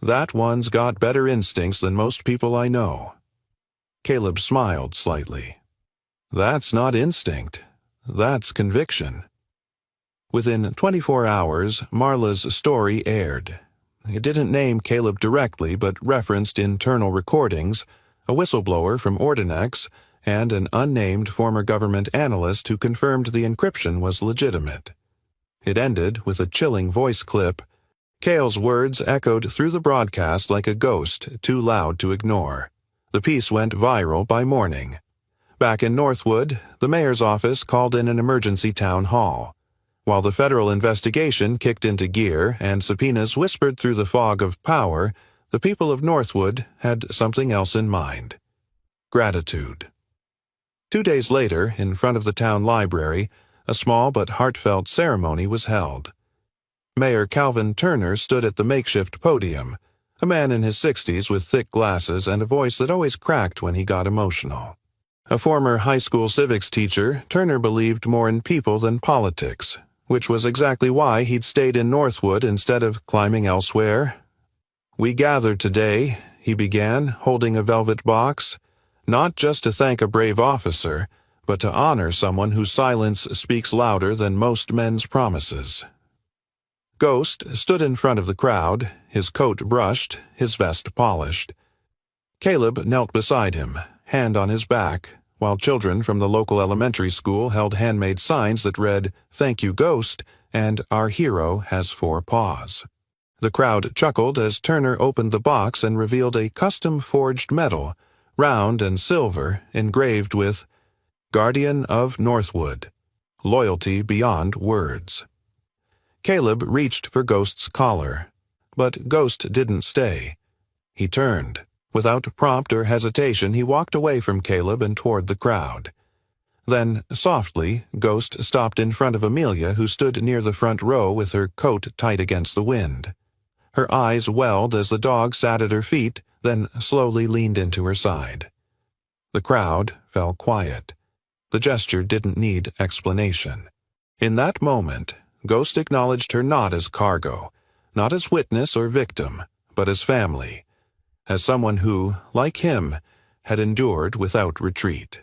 Speaker 1: "That one's got better instincts than most people I know." Caleb smiled slightly. "That's not instinct. That's conviction." Within 24 hours, Marla's story aired. It didn't name Caleb directly, but referenced internal recordings, a whistleblower from Ordinex, and an unnamed former government analyst who confirmed the encryption was legitimate. It ended with a chilling voice clip. Cale's words echoed through the broadcast like a ghost, too loud to ignore. The piece went viral by morning. Back in Northwood, the mayor's office called in an emergency town hall. While the federal investigation kicked into gear and subpoenas whispered through the fog of power, the people of Northwood had something else in mind. Gratitude. 2 days later, in front of the town library, a small but heartfelt ceremony was held. Mayor Calvin Turner stood at the makeshift podium, a man in his 60s with thick glasses and a voice that always cracked when he got emotional. A former high school civics teacher, Turner believed more in people than politics, which was exactly why he'd stayed in Northwood instead of climbing elsewhere. "We gathered today," he began, holding a velvet box, "not just to thank a brave officer, but to honor someone whose silence speaks louder than most men's promises." Ghost stood in front of the crowd, his coat brushed, his vest polished. Caleb knelt beside him, hand on his back, while children from the local elementary school held handmade signs that read, "Thank you, Ghost," and "Our hero has 4 paws." The crowd chuckled as Turner opened the box and revealed a custom-forged medal, round and silver, engraved with "Guardian of Northwood. Loyalty beyond words." Caleb reached for Ghost's collar, but Ghost didn't stay. He turned. Without prompt or hesitation, he walked away from Caleb and toward the crowd. Then, softly, Ghost stopped in front of Amelia, who stood near the front row with her coat tight against the wind. Her eyes welled as the dog sat at her feet, then slowly leaned into her side. The crowd fell quiet. The gesture didn't need explanation. In that moment, Ghost acknowledged her not as cargo, not as witness or victim, but as family, as someone who, like him, had endured without retreat.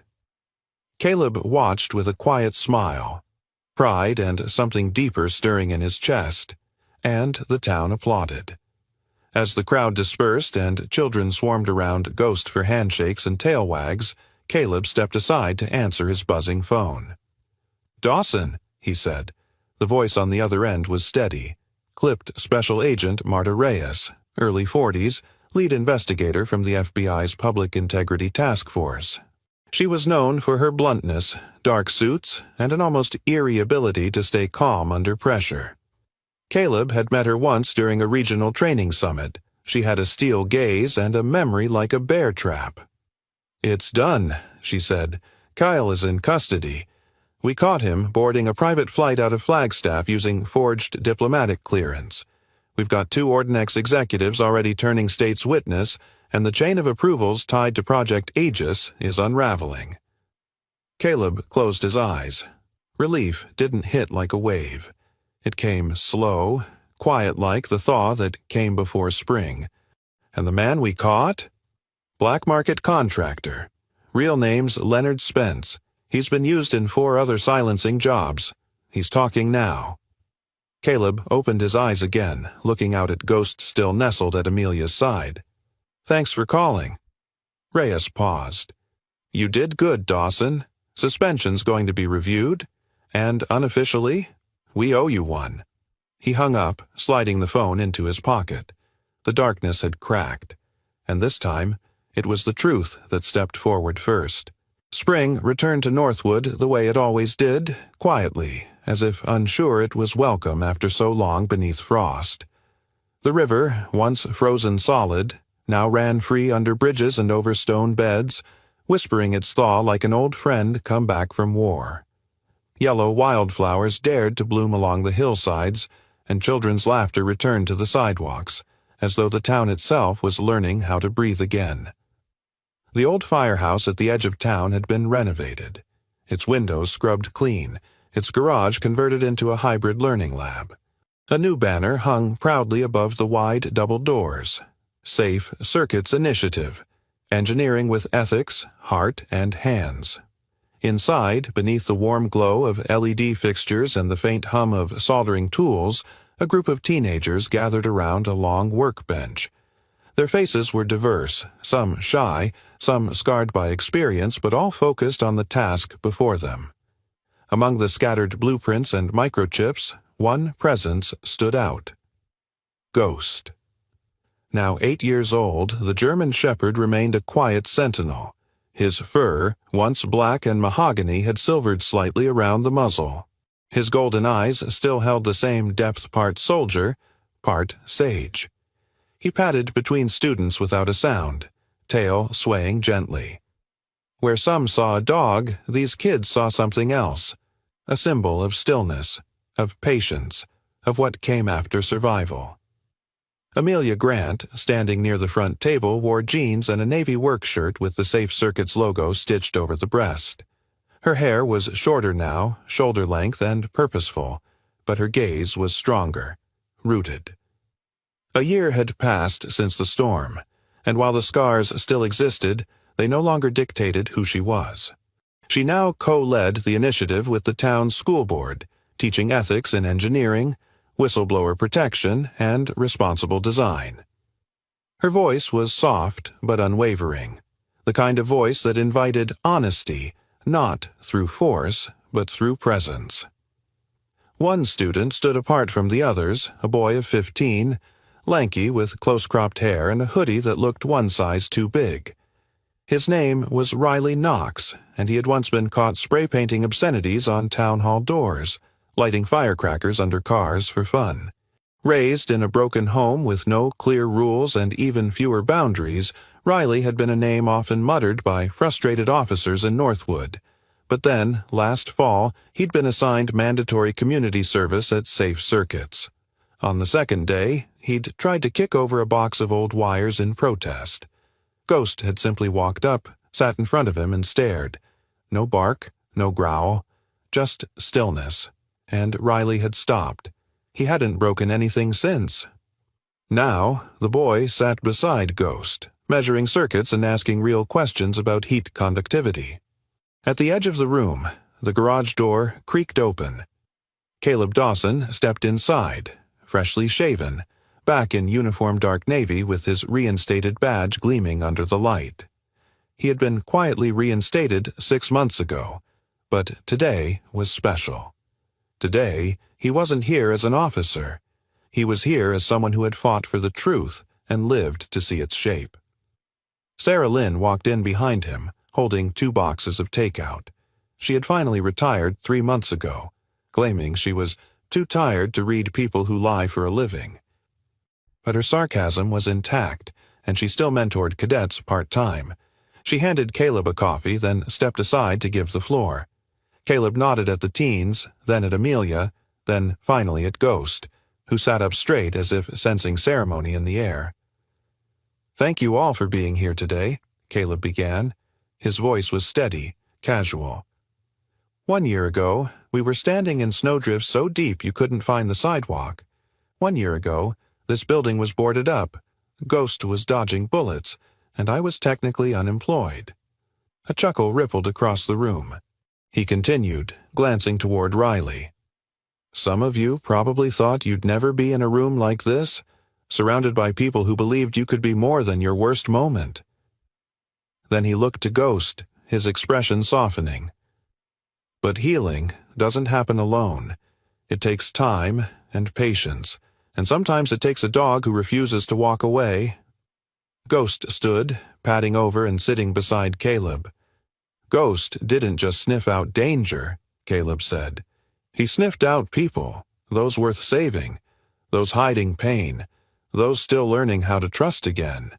Speaker 1: Caleb watched with a quiet smile, pride and something deeper stirring in his chest, and the town applauded. As the crowd dispersed and children swarmed around Ghost for handshakes and tail wags, Caleb stepped aside to answer his buzzing phone. "Dawson," he said. The voice on the other end was steady. Clipped Special Agent Marta Reyes, early 40s, lead investigator from the FBI's Public Integrity Task Force. She was known for her bluntness, dark suits, and an almost eerie ability to stay calm under pressure. Caleb had met her once during a regional training summit. She had a steel gaze and a memory like a bear trap. "It's done," she said. "Kyle is in custody. We caught him boarding a private flight out of Flagstaff using forged diplomatic clearance. We've got 2 Ordnex executives already turning state's witness, and the chain of approvals tied to Project Aegis is unraveling." Caleb closed his eyes. Relief didn't hit like a wave. It came slow, quiet like the thaw that came before spring. "And the man we caught? Black market contractor. Real name's Leonard Spence. He's been used in 4 other silencing jobs. He's talking now." Caleb opened his eyes again, looking out at Ghost still nestled at Amelia's side. "Thanks for calling." Reyes paused. "You did good, Dawson. Suspension's going to be reviewed, and unofficially, we owe you one." He hung up, sliding the phone into his pocket. The darkness had cracked, and this time it was the truth that stepped forward first. Spring returned to Northwood the way it always did, quietly, as if unsure it was welcome after so long beneath frost. The river, once frozen solid, now ran free under bridges and over stone beds, whispering its thaw like an old friend come back from war. Yellow wildflowers dared to bloom along the hillsides, and children's laughter returned to the sidewalks, as though the town itself was learning how to breathe again. The old firehouse at the edge of town had been renovated, its windows scrubbed clean, its garage converted into a hybrid learning lab. A new banner hung proudly above the wide double doors. Safe Circuits Initiative, engineering with ethics, heart, and hands. Inside, beneath the warm glow of LED fixtures and the faint hum of soldering tools, a group of teenagers gathered around a long workbench. Their faces were diverse, some shy, some scarred by experience, but all focused on the task before them. Among the scattered blueprints and microchips, one presence stood out. Ghost. Now 8 years old, the German Shepherd remained a quiet sentinel. His fur, once black and mahogany, had silvered slightly around the muzzle. His golden eyes still held the same depth, part soldier, part sage. He padded between students without a sound, tail swaying gently. Where some saw a dog, these kids saw something else, a symbol of stillness, of patience, of what came after survival. Amelia Grant, standing near the front table, wore jeans and a navy work shirt with the Safe Circuits logo stitched over the breast. Her hair was shorter now, shoulder length and purposeful, but her gaze was stronger, rooted. A year had passed since the storm, and while the scars still existed, they no longer dictated who she was. She now co-led the initiative with the town's school board, teaching ethics in engineering, whistleblower protection, and responsible design. Her voice was soft but unwavering, the kind of voice that invited honesty, not through force, but through presence. One student stood apart from the others, a boy of 15, lanky with close-cropped hair and a hoodie that looked one size too big. His name was Riley Knox, and he had once been caught spray-painting obscenities on town hall doors, lighting firecrackers under cars for fun. Raised in a broken home with no clear rules and even fewer boundaries, Riley had been a name often muttered by frustrated officers in Northwood. But then, last fall, he'd been assigned mandatory community service at Safe Circuits. On the second day, he'd tried to kick over a box of old wires in protest. Ghost had simply walked up, sat in front of him, and stared. No bark, no growl, just stillness. And Riley had stopped. He hadn't broken anything since. Now, the boy sat beside Ghost, measuring circuits and asking real questions about heat conductivity. At the edge of the room, the garage door creaked open. Caleb Dawson stepped inside, freshly shaven, back in uniform dark navy with his reinstated badge gleaming under the light. He had been quietly reinstated 6 months ago, but today was special. Today, he wasn't here as an officer. He was here as someone who had fought for the truth and lived to see its shape. Sarah Lynn walked in behind him, holding 2 boxes of takeout. She had finally retired 3 months ago, claiming she was too tired to read people who lie for a living. But her sarcasm was intact, and she still mentored cadets part-time. She handed Caleb a coffee, then stepped aside to give the floor. Caleb nodded at the teens, then at Amelia, then finally at Ghost, who sat up straight as if sensing ceremony in the air. "Thank you all for being here today," Caleb began. His voice was steady, casual. "1 year ago, we were standing in snowdrifts so deep you couldn't find the sidewalk. 1 year ago, this building was boarded up, Ghost was dodging bullets, and I was technically unemployed." A chuckle rippled across the room. He continued, glancing toward Riley. "Some of you probably thought you'd never be in a room like this, surrounded by people who believed you could be more than your worst moment." Then he looked to Ghost, his expression softening. "But healing doesn't happen alone. It takes time and patience, and sometimes it takes a dog who refuses to walk away." Ghost stood, padding over and sitting beside Caleb. "Ghost didn't just sniff out danger," Caleb said. "He sniffed out people, those worth saving, those hiding pain, those still learning how to trust again."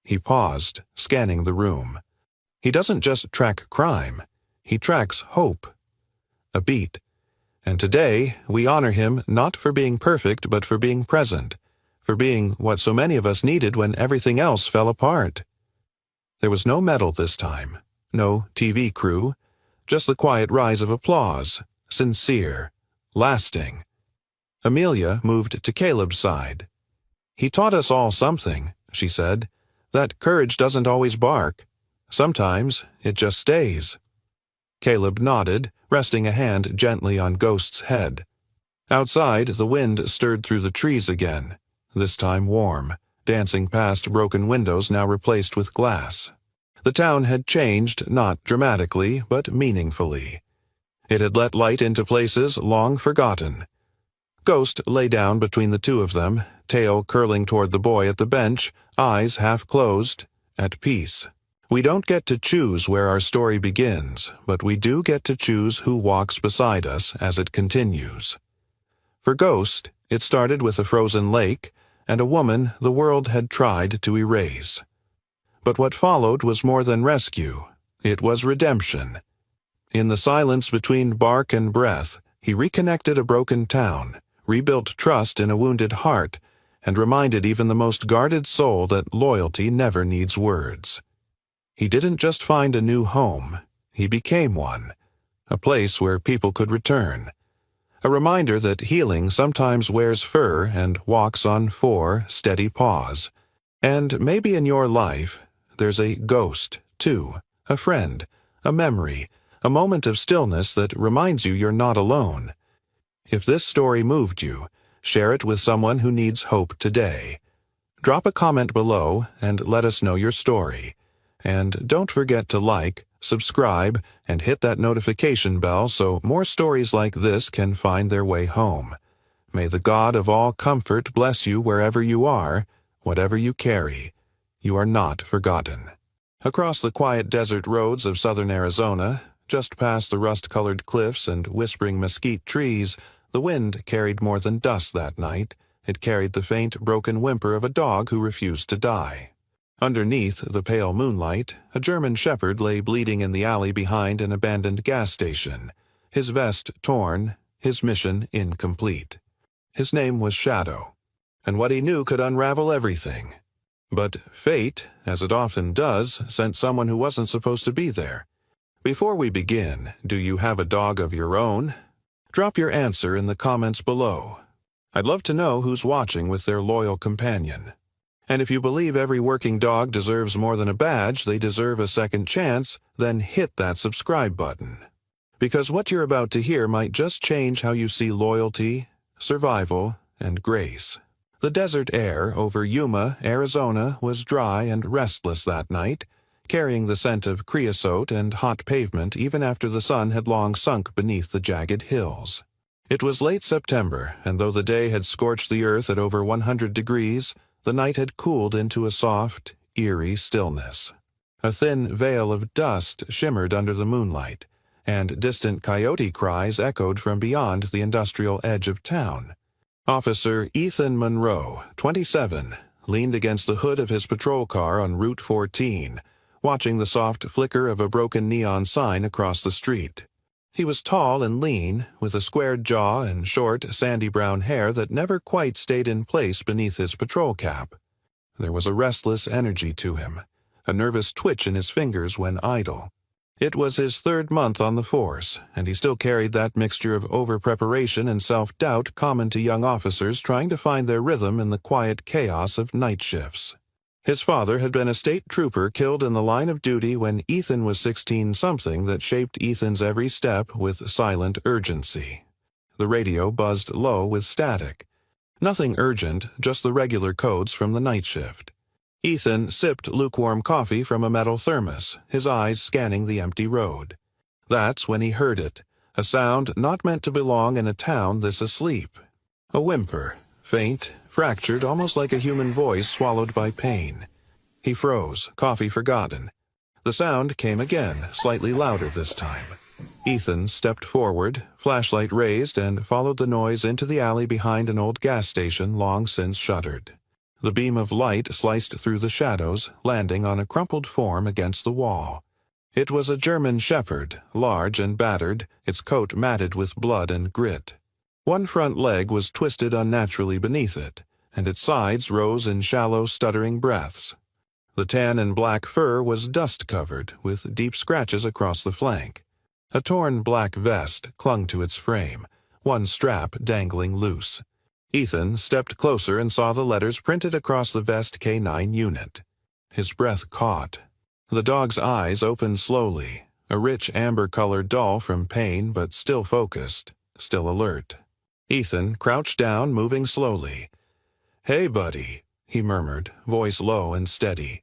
Speaker 1: He paused, scanning the room. "He doesn't just track crime, he tracks hope. A beat. And today, we honor him not for being perfect but for being present, for being what so many of us needed when everything else fell apart." There was no medal this time, no TV crew, just the quiet rise of applause, sincere, lasting. Amelia moved to Caleb's side. "He taught us all something," she said. "That courage doesn't always bark. Sometimes it just stays." Caleb nodded, resting a hand gently on Ghost's head. Outside, the wind stirred through the trees again, this time warm, dancing past broken windows now replaced with glass. The town had changed, not dramatically, but meaningfully. It had let light into places long forgotten. Ghost lay down between the two of them, tail curling toward the boy at the bench, eyes half closed, at peace. "We don't get to choose where our story begins, but we do get to choose who walks beside us as it continues." For Ghost, it started with a frozen lake and a woman the world had tried to erase. But what followed was more than rescue. It was redemption. In the silence between bark and breath, he reconnected a broken town, rebuilt trust in a wounded heart, and reminded even the most guarded soul that loyalty never needs words. He didn't just find a new home, he became one, a place where people could return. A reminder that healing sometimes wears fur and walks on 4 steady paws. And maybe in your life, there's a ghost, too, a friend, a memory, a moment of stillness that reminds you you're not alone. If this story moved you, share it with someone who needs hope today. Drop a comment below and let us know your story. And don't forget to like, subscribe, and hit that notification bell so more stories like this can find their way home. May the God of all comfort bless you wherever you are, whatever you carry. You are not forgotten. Across the quiet desert roads of southern Arizona, Just past the rust-colored cliffs and whispering mesquite trees, the wind carried more than dust that night. It carried the faint, broken whimper of a dog who refused to die. Underneath the pale moonlight, a German shepherd lay bleeding in the alley behind an abandoned gas station, his vest torn, his mission incomplete. His name was Shadow, and what he knew could unravel everything. But fate, as it often does, sent someone who wasn't supposed to be there. Before we begin, do you have a dog of your own? Drop your answer in the comments below. I'd love to know who's watching with their loyal companion. And if you believe every working dog deserves more than a badge, they deserve a second chance, then hit that subscribe button. Because what you're about to hear might just change how you see loyalty, survival, and grace. The desert air over Yuma, Arizona was dry and restless that night, carrying the scent of creosote and hot pavement even after the sun had long sunk beneath the jagged hills. It was late September, and though the day had scorched the earth at over 100 degrees, the night had cooled into a soft, eerie stillness. A thin veil of dust shimmered under the moonlight, and distant coyote cries echoed from beyond the industrial edge of town. Officer Ethan Monroe, 27, leaned against the hood of his patrol car on Route 14, watching the soft flicker of a broken neon sign across the street. He was tall and lean, with a squared jaw and short, sandy brown hair that never quite stayed in place beneath his patrol cap. There was a restless energy to him, a nervous twitch in his fingers when idle. It was his third month on the force, and he still carried that mixture of over-preparation and self-doubt common to young officers trying to find their rhythm in the quiet chaos of night shifts. His father had been a state trooper killed in the line of duty when Ethan was 16-something that shaped Ethan's every step with silent urgency. The radio buzzed low with static. Nothing urgent, just the regular codes from the night shift. Ethan sipped lukewarm coffee from a metal thermos, his eyes scanning the empty road. That's when he heard it, a sound not meant to belong in a town this asleep. A whimper, faint, fractured, almost like a human voice swallowed by pain. He froze, coffee forgotten. The sound came again, slightly louder this time. Ethan stepped forward, flashlight raised, and followed the noise into the alley behind an old gas station long since shuttered. The beam of light sliced through the shadows, landing on a crumpled form against the wall. It was a German shepherd, large and battered, its coat matted with blood and grit. One front leg was twisted unnaturally beneath it, and its sides rose in shallow, stuttering breaths. The tan and black fur was dust-covered, with deep scratches across the flank. A torn black vest clung to its frame, one strap dangling loose. Ethan stepped closer and saw the letters printed across the vest K9 unit. His breath caught. The dog's eyes opened slowly, a rich amber-color dull from pain but still focused, still alert. Ethan crouched down, moving slowly. "Hey, buddy," he murmured, voice low and steady.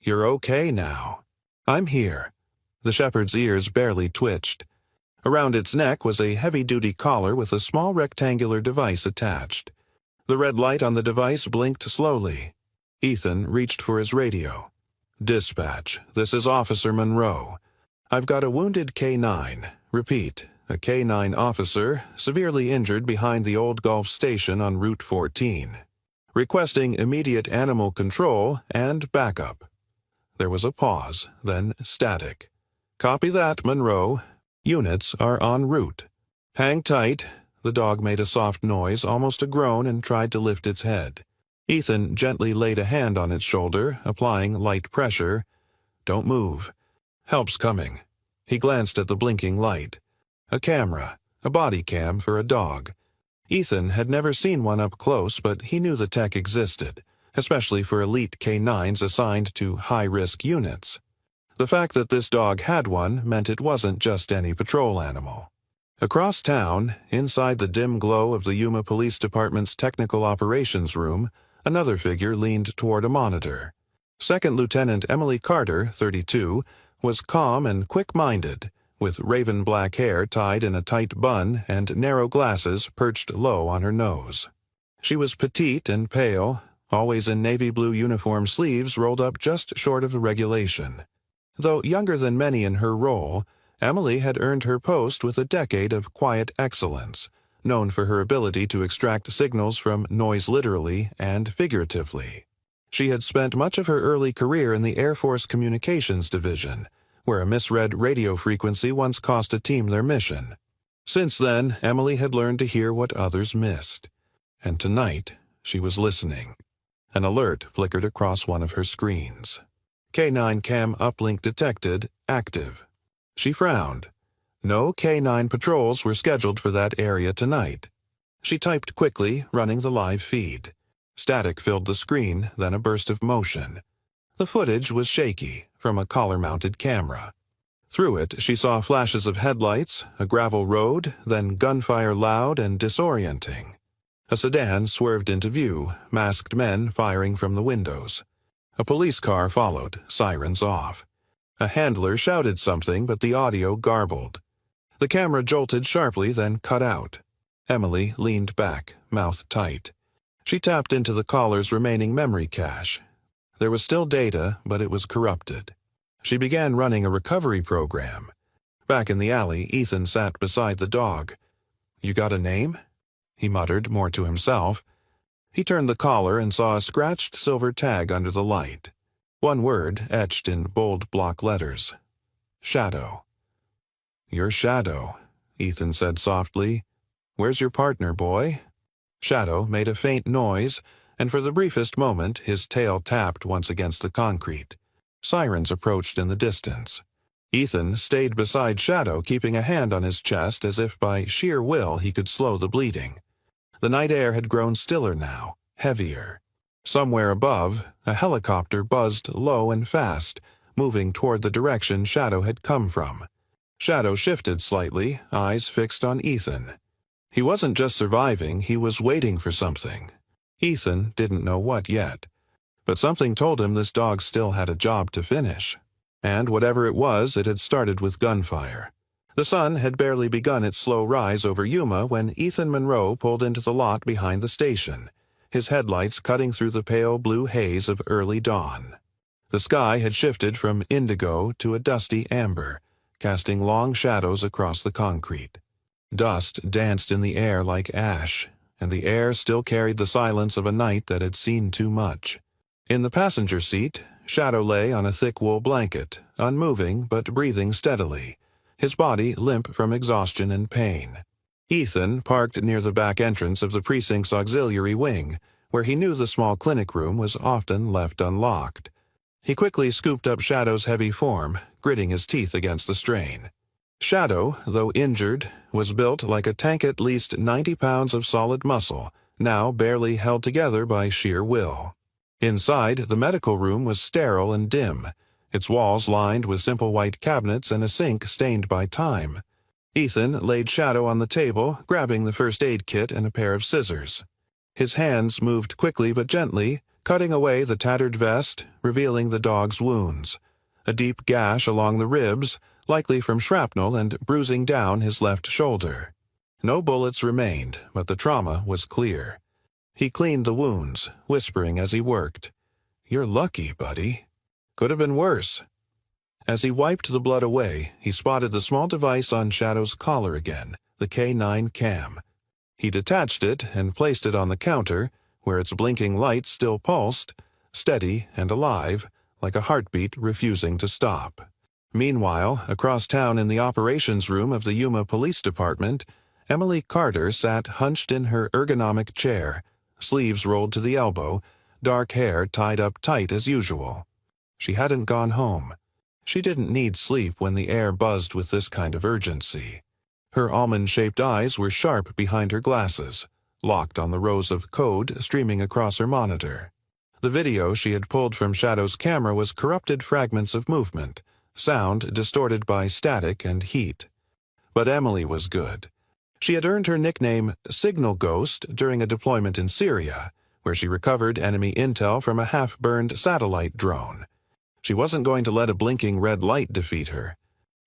Speaker 1: "You're okay now." "I'm here." The shepherd's ears barely twitched. Around its neck was a heavy-duty collar with a small rectangular device attached. The red light on the device blinked slowly. Ethan reached for his radio. "Dispatch, this is Officer Monroe. I've got a wounded K9. Repeat, a K9 officer, severely injured behind the Old Gulf Station on Route 14. Requesting immediate animal control and backup." There was a pause, then static. "Copy that, Monroe. Units are en route." "Hang tight." The dog made a soft noise, almost a groan, and tried to lift its head. Ethan gently laid a hand on its shoulder, applying light pressure. "Don't move. Help's coming." He glanced at the blinking light. A camera, a body cam for a dog. Ethan had never seen one up close, but he knew the tech existed, especially for elite K9s assigned to high-risk units. The fact that this dog had one meant it wasn't just any patrol animal. Across town, inside the dim glow of the Yuma Police Department's Technical Operations Room, another figure leaned toward a monitor. Second Lieutenant Emily Carter, 32, was calm and quick-minded, with raven black hair tied in a tight bun and narrow glasses perched low on her nose. She was petite and pale, always in navy blue uniform sleeves rolled up just short of the regulation. Though younger than many in her role, Emily had earned her post with a decade of quiet excellence, known for her ability to extract signals from noise literally and figuratively. She had spent much of her early career in the Air Force Communications Division, where a misread radio frequency once cost a team their mission. Since then, Emily had learned to hear what others missed. And tonight, she was listening. An alert flickered across one of her screens. K9 cam uplink detected, active. She frowned. No K9 patrols were scheduled for that area tonight. She typed quickly, running the live feed. Static filled the screen, then a burst of motion. The footage was shaky, from a collar-mounted camera. Through it, she saw flashes of headlights, a gravel road, then gunfire loud and disorienting. A sedan swerved into view, masked men firing from the windows. A police car followed, sirens off. A handler shouted something, but the audio garbled. The camera jolted sharply, then cut out. Emily leaned back, mouth tight. She tapped into the caller's remaining memory cache. There was still data, but it was corrupted. She began running a recovery program. Back in the alley, Ethan sat beside the dog. "You got a name?" he muttered, more to himself. He turned the collar and saw a scratched silver tag under the light. One word etched in bold block letters. Shadow. "You're Shadow," Ethan said softly. "Where's your partner, boy?" Shadow made a faint noise, and for the briefest moment his tail tapped once against the concrete. Sirens approached in the distance. Ethan stayed beside Shadow, keeping a hand on his chest as if by sheer will he could slow the bleeding. The night air had grown stiller now, heavier. Somewhere above, a helicopter buzzed low and fast, moving toward the direction Shadow had come from. Shadow shifted slightly, eyes fixed on Ethan. He wasn't just surviving, he was waiting for something. Ethan didn't know what yet. But something told him this dog still had a job to finish. And whatever it was, it had started with gunfire. The sun had barely begun its slow rise over Yuma when Ethan Monroe pulled into the lot behind the station, his headlights cutting through the pale blue haze of early dawn. The sky had shifted from indigo to a dusty amber, casting long shadows across the concrete. Dust danced in the air like ash, and the air still carried the silence of a night that had seen too much. In the passenger seat, Shadow lay on a thick wool blanket, unmoving but breathing steadily, his body limp from exhaustion and pain. Ethan parked near the back entrance of the precinct's auxiliary wing, where he knew the small clinic room was often left unlocked. He quickly scooped up Shadow's heavy form, gritting his teeth against the strain. Shadow, though injured, was built like a tank, at least 90 pounds of solid muscle, now barely held together by sheer will. Inside, the medical room was sterile and dim, its walls lined with simple white cabinets and a sink stained by time. Ethan laid Shadow on the table, grabbing the first aid kit and a pair of scissors. His hands moved quickly but gently, cutting away the tattered vest, revealing the dog's wounds. A deep gash along the ribs, likely from shrapnel, and bruising down his left shoulder. No bullets remained, but the trauma was clear. He cleaned the wounds, whispering as he worked, "You're lucky, buddy. Could have been worse." As he wiped the blood away, he spotted the small device on Shadow's collar again, the K9 cam. He detached it and placed it on the counter, where its blinking light still pulsed, steady and alive, like a heartbeat refusing to stop. Meanwhile, across town in the operations room of the Yuma Police Department, Emily Carter sat hunched in her ergonomic chair, sleeves rolled to the elbow, dark hair tied up tight as usual. She hadn't gone home. She didn't need sleep when the air buzzed with this kind of urgency. Her almond-shaped eyes were sharp behind her glasses, locked on the rows of code streaming across her monitor. The video she had pulled from Shadow's camera was corrupted fragments of movement, sound distorted by static and heat. But Emily was good. She had earned her nickname Signal Ghost during a deployment in Syria, where she recovered enemy intel from a half-burned satellite drone. She wasn't going to let a blinking red light defeat her.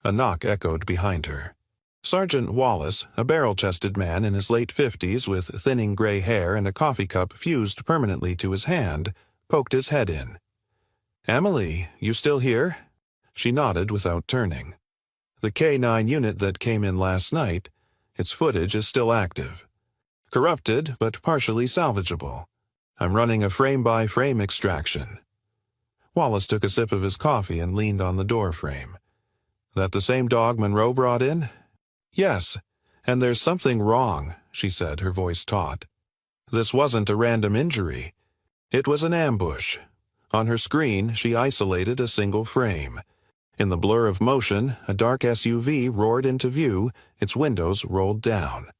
Speaker 1: A knock echoed behind her. Sergeant Wallace, a barrel-chested man in his late 50s with thinning gray hair and a coffee cup fused permanently to his hand, poked his head in. "Emily, you still here?" She nodded without turning. The K9 unit that came in last night, its footage is still active. Corrupted, but partially salvageable. I'm running a frame-by-frame extraction." Wallace took a sip of his coffee and leaned on the door frame. "That the same dog Monroe brought in?" "Yes, and there's something wrong," she said, her voice taut. "This wasn't a random injury. It was an ambush." On her screen, she isolated a single frame. In the blur of motion, a dark SUV roared into view, its windows rolled down.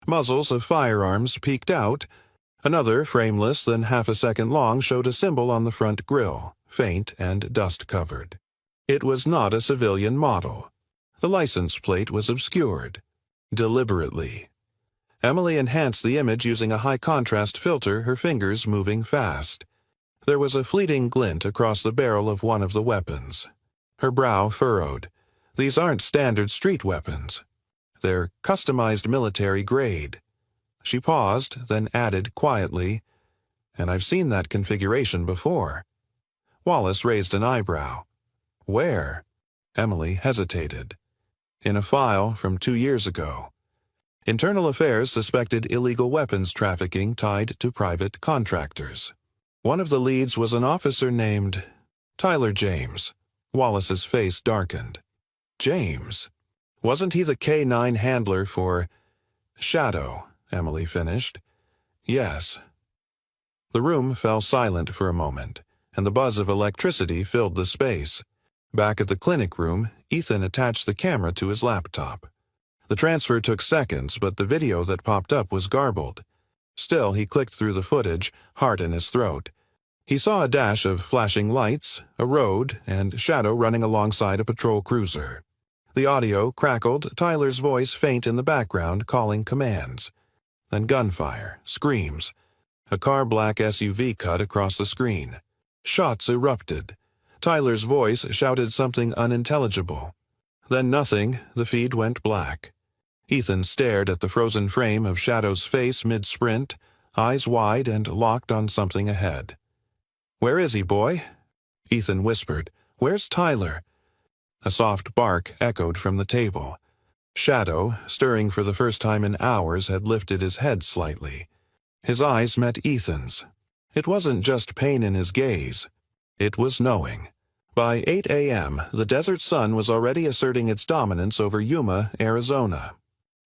Speaker 1: Muzzles of firearms peeked out. Another, frame less than half a second long, showed a symbol on the front grille, faint and dust-covered. It was not a civilian model. The license plate was obscured. Deliberately. Emily enhanced the image using a high-contrast filter, her fingers moving fast. There was a fleeting glint across the barrel of one of the weapons. Her brow furrowed. These aren't standard street weapons. They're customized military grade. She paused, then added quietly, "And I've seen that configuration before." Wallace raised an eyebrow. "Where?" Emily hesitated. "In a file from 2 years ago. Internal Affairs suspected illegal weapons trafficking tied to private contractors. One of the leads was an officer named Tyler James." Wallace's face darkened. "James? Wasn't he the K9 handler for Shadow?" Emily finished. "Yes." The room fell silent for a moment, and the buzz of electricity filled the space. Back at the clinic room, Ethan attached the camera to his laptop. The transfer took seconds, but the video that popped up was garbled. Still, he clicked through the footage, heart in his throat. He saw a dash of flashing lights, a road, and Shadow running alongside a patrol cruiser. The audio crackled, Tyler's voice faint in the background, calling commands. Then gunfire, screams. A car-black SUV cut across the screen. Shots erupted. Tyler's voice shouted something unintelligible. Then nothing, the feed went black. Ethan stared at the frozen frame of Shadow's face mid-sprint, eyes wide and locked on something ahead. "Where is he, boy?" Ethan whispered. "Where's Tyler?" A soft bark echoed from the table. Shadow, stirring for the first time in hours, had lifted his head slightly. His eyes met Ethan's. It wasn't just pain in his gaze. It was knowing. By 8 a.m., the desert sun was already asserting its dominance over Yuma, Arizona.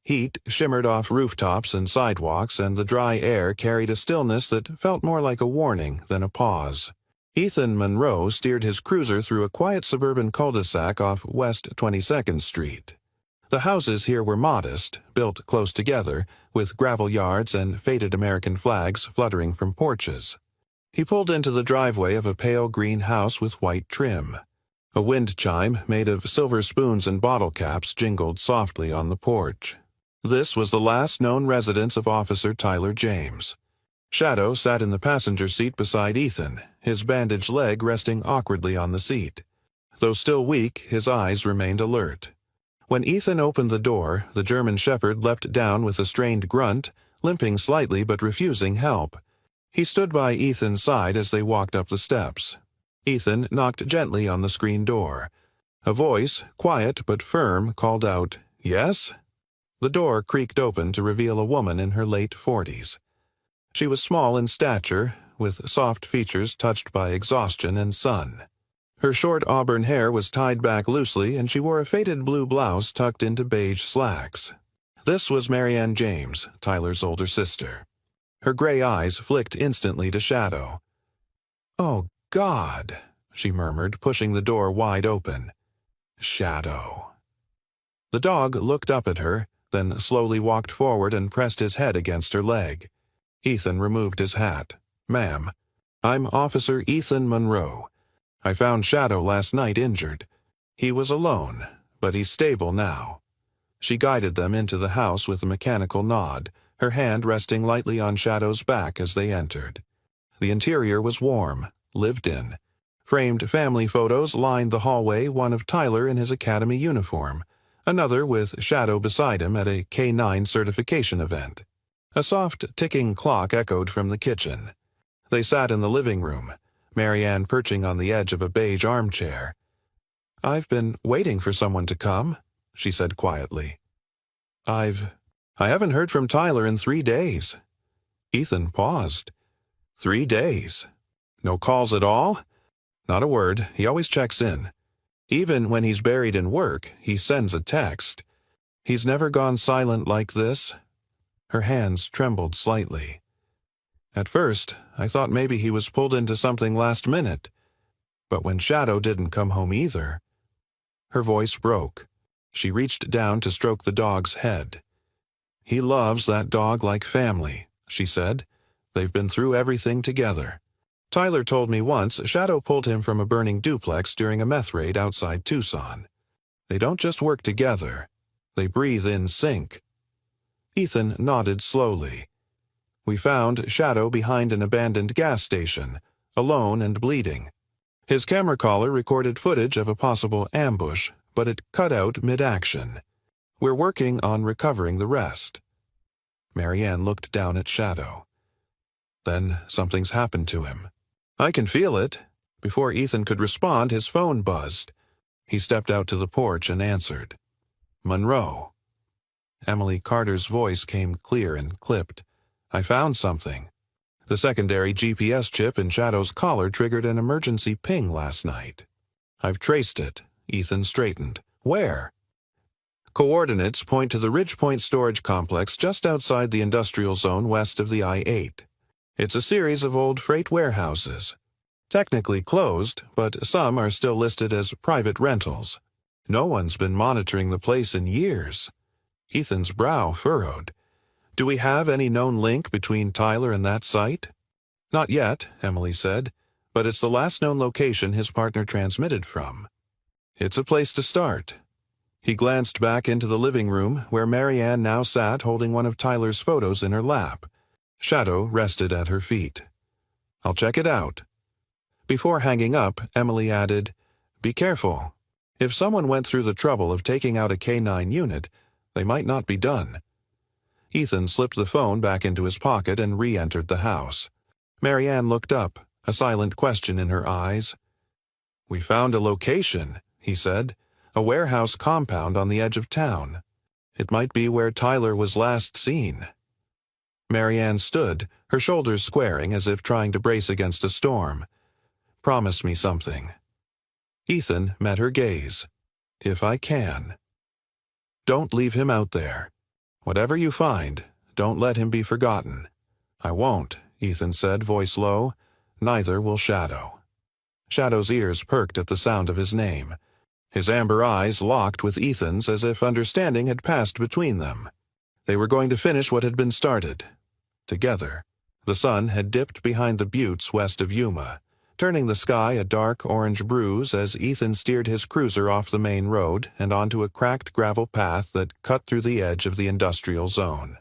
Speaker 1: Heat shimmered off rooftops and sidewalks, and the dry air carried a stillness that felt more like a warning than a pause. Ethan Monroe steered his cruiser through a quiet suburban cul-de-sac off West 22nd Street. The houses here were modest, built close together, with gravel yards and faded American flags fluttering from porches. He pulled into the driveway of a pale green house with white trim. A wind chime made of silver spoons and bottle caps jingled softly on the porch. This was the last known residence of Officer Tyler James. Shadow sat in the passenger seat beside Ethan, his bandaged leg resting awkwardly on the seat. Though still weak, his eyes remained alert. When Ethan opened the door, the German Shepherd leapt down with a strained grunt, limping slightly but refusing help. He stood by Ethan's side as they walked up the steps. Ethan knocked gently on the screen door. A voice, quiet but firm, called out, "Yes?" The door creaked open to reveal a woman in her late 40s. She was small in stature, with soft features touched by exhaustion and sun. Her short auburn hair was tied back loosely, and she wore a faded blue blouse tucked into beige slacks. This was Marianne James, Tyler's older sister. Her gray eyes flicked instantly to Shadow. "Oh, God," she murmured, pushing the door wide open. "Shadow." The dog looked up at her, then slowly walked forward and pressed his head against her leg. Ethan removed his hat. "Ma'am, I'm Officer Ethan Monroe. I found Shadow last night injured. He was alone, but he's stable now." She guided them into the house with a mechanical nod, her hand resting lightly on Shadow's back as they entered. The interior was warm, lived in. Framed family photos lined the hallway, one of Tyler in his academy uniform, another with Shadow beside him at a K9 certification event. A soft ticking clock echoed from the kitchen. They sat in the living room, Marianne perching on the edge of a beige armchair. "I've been waiting for someone to come." she said quietly. I haven't heard from Tyler in 3 days. Ethan paused. 3 days? No calls at all? Not a word. He always checks in. Even when he's buried in work, he sends a text. He's never gone silent like this. Her hands trembled slightly. At first, I thought maybe he was pulled into something last minute. But when Shadow didn't come home either. Her voice broke. She reached down to stroke the dog's head. He loves that dog like family, she said. They've been through everything together. Tyler told me once Shadow pulled him from a burning duplex during a meth raid outside Tucson. They don't just work together. They breathe in sync. Ethan nodded slowly. We found Shadow behind an abandoned gas station, alone and bleeding. His camera collar recorded footage of a possible ambush, but it cut out mid-action. We're working on recovering the rest. Marianne looked down at Shadow. Then something's happened to him. I can feel it. Before Ethan could respond, his phone buzzed. He stepped out to the porch and answered. Monroe. Emily Carter's voice came clear and clipped. I found something. The secondary GPS chip in Shadow's collar triggered an emergency ping last night. I've traced it. Ethan straightened. Where? Coordinates point to the Ridgepoint storage complex just outside the industrial zone west of the I-8. It's a series of old freight warehouses. Technically closed, but some are still listed as private rentals. No one's been monitoring the place in years. Ethan's brow furrowed. Do we have any known link between Tyler and that site? Not yet, Emily said, but it's the last known location his partner transmitted from. It's a place to start. He glanced back into the living room, where Marianne now sat holding one of Tyler's photos in her lap. Shadow rested at her feet. I'll check it out. Before hanging up, Emily added, Be careful. If someone went through the trouble of taking out a K-9 unit, they might not be done. Ethan slipped the phone back into his pocket and re-entered the house. Marianne looked up, a silent question in her eyes. We found a location, he said, a warehouse compound on the edge of town. It might be where Tyler was last seen. Marianne stood, her shoulders squaring as if trying to brace against a storm. Promise me something. Ethan met her gaze. If I can. Don't leave him out there. Whatever you find, don't let him be forgotten. I won't, Ethan said, voice low. Neither will Shadow. Shadow's ears perked at the sound of his name. His amber eyes locked with Ethan's as if understanding had passed between them. They were going to finish what had been started. Together. The sun had dipped behind the buttes west of Yuma, turning the sky a dark orange bruise as Ethan steered his cruiser off the main road and onto a cracked gravel path that cut through the edge of the industrial zone.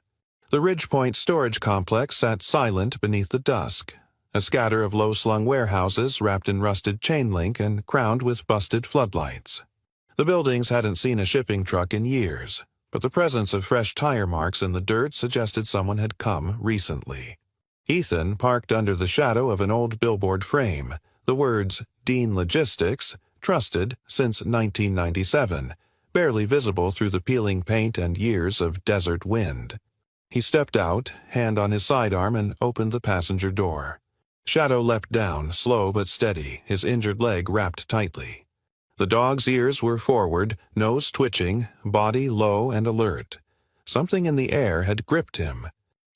Speaker 1: The Ridgepoint storage complex sat silent beneath the dusk, a scatter of low-slung warehouses wrapped in rusted chain link and crowned with busted floodlights. The buildings hadn't seen a shipping truck in years, but the presence of fresh tire marks in the dirt suggested someone had come recently. Ethan parked under the shadow of an old billboard frame, the words, Dean Logistics, trusted since 1997, barely visible through the peeling paint and years of desert wind. He stepped out, hand on his sidearm, and opened the passenger door. Shadow leapt down, slow but steady, his injured leg wrapped tightly. The dog's ears were forward, nose twitching, body low and alert. Something in the air had gripped him.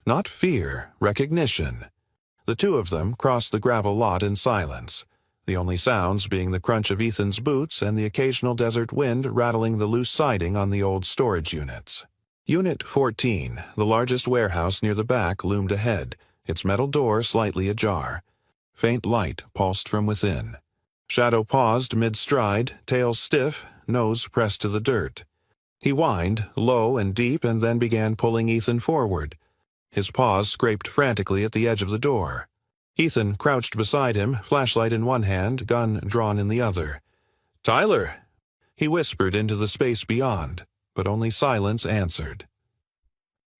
Speaker 1: Not fear, recognition. The two of them crossed the gravel lot in silence, the only sounds being the crunch of Ethan's boots and the occasional desert wind rattling the loose siding on the old storage units. Unit 14, the largest warehouse near the back, loomed ahead, its metal door slightly ajar. Faint light pulsed from within. Shadow paused mid-stride, tail stiff, nose pressed to the dirt. He whined, low and deep, and then began pulling Ethan forward. His paws scraped frantically at the edge of the door. Ethan crouched beside him, flashlight in one hand, gun drawn in the other. "Tyler!" He whispered into the space beyond, but only silence answered.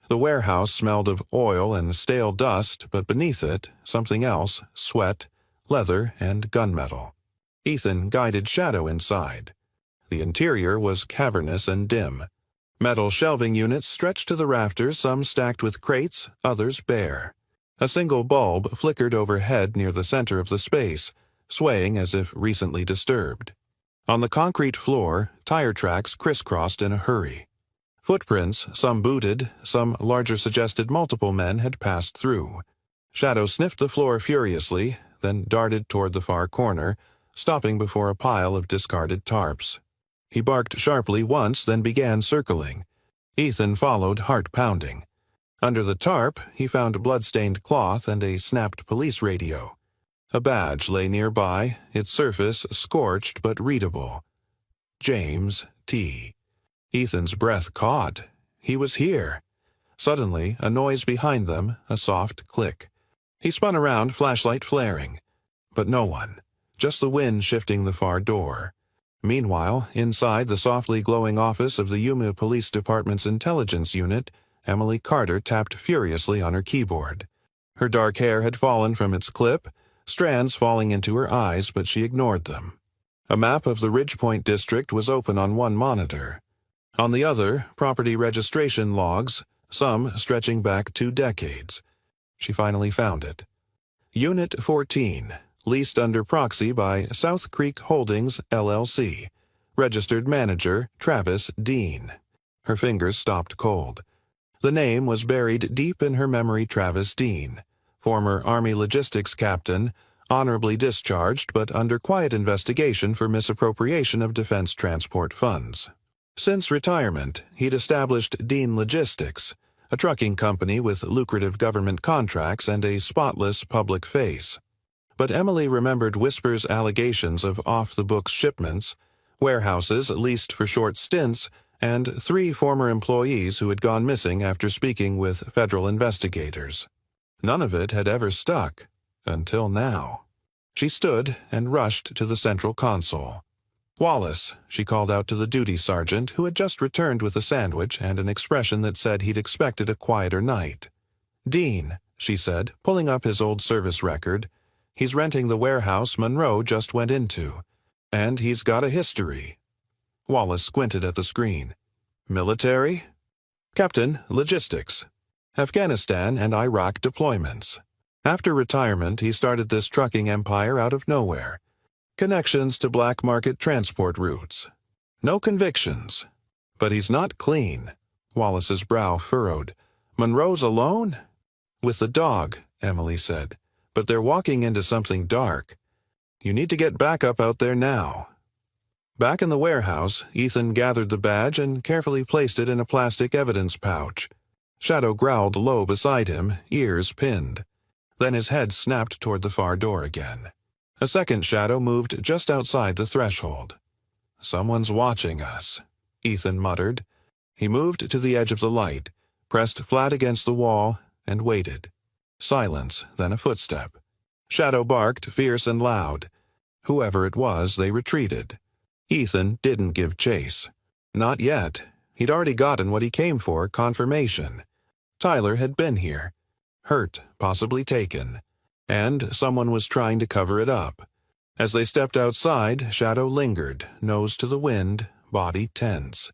Speaker 1: The warehouse smelled of oil and stale dust, but beneath it, something else, sweat, leather, and gunmetal. Ethan guided Shadow inside. The interior was cavernous and dim. Metal shelving units stretched to the rafters, some stacked with crates, others bare. A single bulb flickered overhead near the center of the space, swaying as if recently disturbed. On the concrete floor, tire tracks crisscrossed in a hurry. Footprints, some booted, some larger, suggested multiple men had passed through. Shadow sniffed the floor furiously, then darted toward the far corner, stopping before a pile of discarded tarps. He barked sharply once, then began circling. Ethan followed, heart pounding. Under the tarp, he found blood-stained cloth and a snapped police radio. A badge lay nearby, its surface scorched but readable. James T. Ethan's breath caught. He was here. Suddenly, a noise behind them, a soft click. He spun around, flashlight flaring. But no one. Just the wind shifting the far door. Meanwhile, inside the softly glowing office of the Yuma Police Department's intelligence unit, Emily Carter tapped furiously on her keyboard. Her dark hair had fallen from its clip, strands falling into her eyes, but she ignored them. A map of the Ridgepoint district was open on one monitor. On the other, property registration logs, some stretching back 2 decades. She finally found it. Unit 14, leased under proxy by South Creek Holdings, LLC. Registered manager, Travis Dean. Her fingers stopped cold. The name was buried deep in her memory. Travis Dean, former Army logistics captain, honorably discharged but under quiet investigation for misappropriation of defense transport funds. Since retirement, he'd established Dean Logistics, a trucking company with lucrative government contracts and a spotless public face. But Emily remembered Whisper's allegations of off-the-books shipments, warehouses leased for short stints, and 3 former employees who had gone missing after speaking with federal investigators. None of it had ever stuck, until now. She stood and rushed to the central console. "Wallace," she called out to the duty sergeant, who had just returned with a sandwich and an expression that said he'd expected a quieter night. "Dean," she said, pulling up his old service record. "He's renting the warehouse Monroe just went into. And he's got a history." Wallace squinted at the screen. "Military?" "Captain, logistics. Afghanistan and Iraq deployments. After retirement, he started this trucking empire out of nowhere. Connections to black market transport routes. No convictions. But he's not clean." Wallace's brow furrowed. "Monroe's alone?" "With the dog," Emily said. "But they're walking into something dark. You need to get backup out there now." Back in the warehouse, Ethan gathered the badge and carefully placed it in a plastic evidence pouch. Shadow growled low beside him, ears pinned. Then his head snapped toward the far door again. A second shadow moved just outside the threshold. "Someone's watching us," Ethan muttered. He moved to the edge of the light, pressed flat against the wall, and waited. Silence, then a footstep. Shadow barked, fierce and loud. Whoever it was, they retreated. Ethan didn't give chase. Not yet. He'd already gotten what he came for, confirmation. Tyler had been here. Hurt, possibly taken. And someone was trying to cover it up. As they stepped outside, Shadow lingered, nose to the wind, body tense.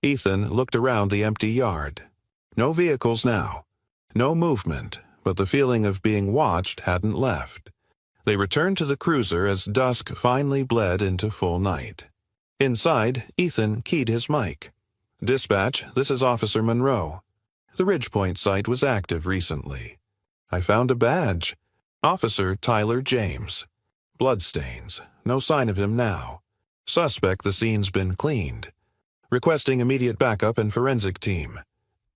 Speaker 1: Ethan looked around the empty yard. No vehicles now. No movement, but the feeling of being watched hadn't left. They returned to the cruiser as dusk finally bled into full night. Inside, Ethan keyed his mic. "Dispatch, this is Officer Monroe. The Ridgepoint site was active recently. I found a badge. Officer Tyler James. Bloodstains. No sign of him now. Suspect the scene's been cleaned. Requesting immediate backup and forensic team."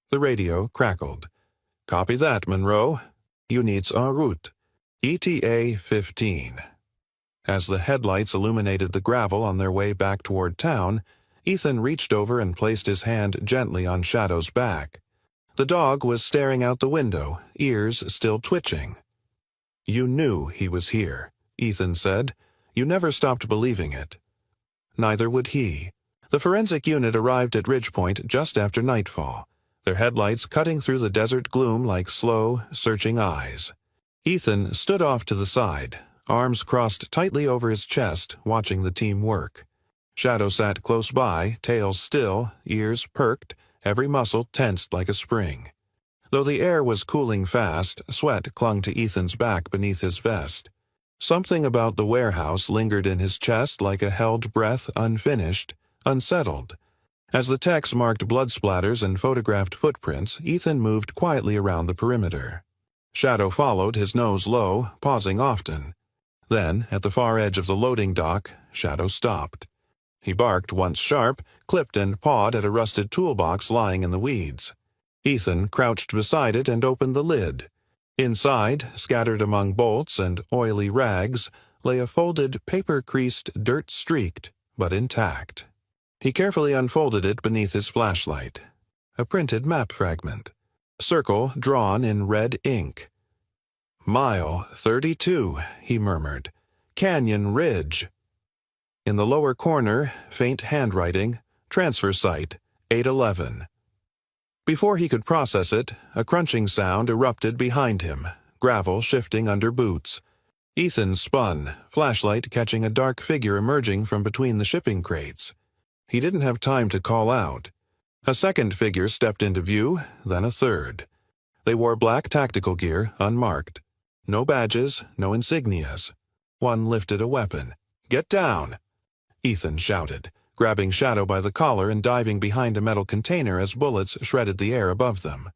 Speaker 1: The radio crackled. "Copy that, Monroe. Units en route. ETA 15. As the headlights illuminated the gravel on their way back toward town, Ethan reached over and placed his hand gently on Shadow's back. The dog was staring out the window, ears still twitching. "You knew he was here," Ethan said. "You never stopped believing it." Neither would he. The forensic unit arrived at Ridgepoint just after nightfall, their headlights cutting through the desert gloom like slow, searching eyes. Ethan stood off to the side, arms crossed tightly over his chest, watching the team work. Shadow sat close by, tail still, ears perked, every muscle tensed like a spring. Though the air was cooling fast, sweat clung to Ethan's back beneath his vest. Something about the warehouse lingered in his chest like a held breath, unfinished, unsettled. As the techs marked blood splatters and photographed footprints, Ethan moved quietly around the perimeter. Shadow followed, his nose low, pausing often. Then, at the far edge of the loading dock, Shadow stopped. He barked once sharp, clipped and pawed at a rusted toolbox lying in the weeds. Ethan crouched beside it and opened the lid. Inside, scattered among bolts and oily rags, lay a folded, paper-creased, dirt-streaked, but intact. He carefully unfolded it beneath his flashlight. A printed map fragment. Circle drawn in red ink. "Mile 32, he murmured. "Canyon Ridge." In the lower corner, faint handwriting, "Transfer site, 811. Before he could process it, a crunching sound erupted behind him, gravel shifting under boots. Ethan spun, flashlight catching a dark figure emerging from between the shipping crates. He didn't have time to call out. A second figure stepped into view, then a third. They wore black tactical gear, unmarked. No badges, no insignias. One lifted a weapon. "Get down!" Ethan shouted, grabbing Shadow by the collar and diving behind a metal container as bullets shredded the air above them.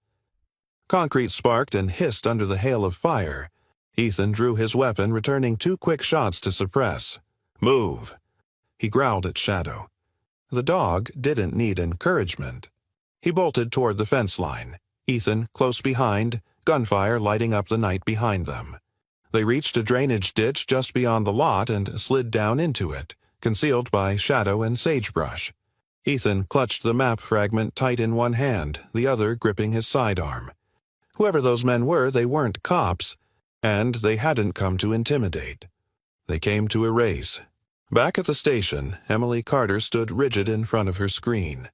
Speaker 1: Concrete sparked and hissed under the hail of fire. Ethan drew his weapon, returning 2 quick shots to suppress. "Move!" He growled at Shadow. The dog didn't need encouragement. He bolted toward the fence line. Ethan close behind, gunfire lighting up the night behind them. They reached a drainage ditch just beyond the lot and slid down into it, concealed by shadow and sagebrush. Ethan clutched the map fragment tight in one hand, the other gripping his sidearm. Whoever those men were, they weren't cops, and they hadn't come to intimidate. They came to erase. Back at the station, Emily Carter stood rigid in front of her screen.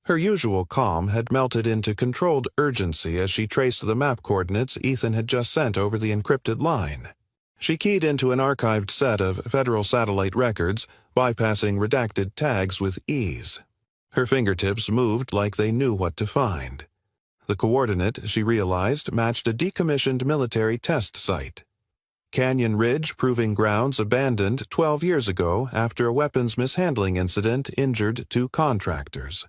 Speaker 1: Her usual calm had melted into controlled urgency as she traced the map coordinates Ethan had just sent over the encrypted line. She keyed into an archived set of federal satellite records, bypassing redacted tags with ease. Her fingertips moved like they knew what to find. The coordinate, she realized, matched a decommissioned military test site. Canyon Ridge Proving Grounds abandoned 12 years ago after a weapons mishandling incident injured 2 contractors.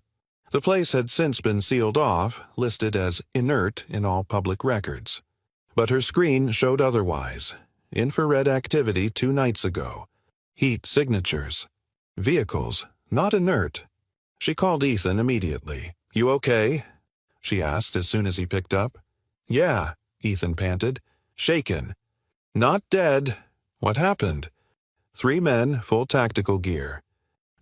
Speaker 1: The place had since been sealed off, listed as inert in all public records. But her screen showed otherwise. Infrared activity 2 nights ago. Heat signatures. Vehicles, not inert. She called Ethan immediately. "You okay?" she asked as soon as he picked up. "Yeah," Ethan panted. "Shaken. Not dead. What happened?" 3 men, full tactical gear.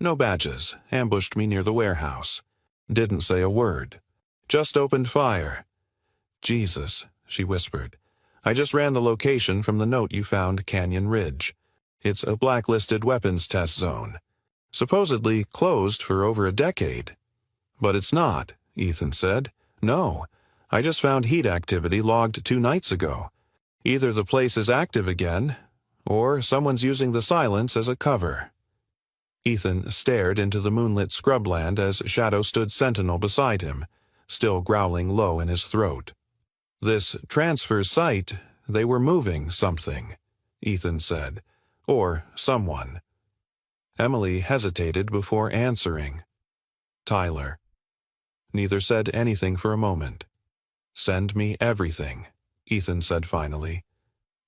Speaker 1: No badges, ambushed me near the warehouse. Didn't say a word. Just opened fire. "Jesus," she whispered. "I just ran the location from the note you found Canyon Ridge. It's a blacklisted weapons test zone. Supposedly closed for over a decade." "But it's not," Ethan said. "No. I just found heat activity logged 2 nights ago. Either the place is active again, or someone's using the silence as a cover." Ethan stared into the moonlit scrubland as Shadow stood sentinel beside him, still growling low in his throat. "This transfer site, they were moving something," Ethan said. "Or someone." Emily hesitated before answering. "Tyler." Neither said anything for a moment. "Send me everything," Ethan said finally.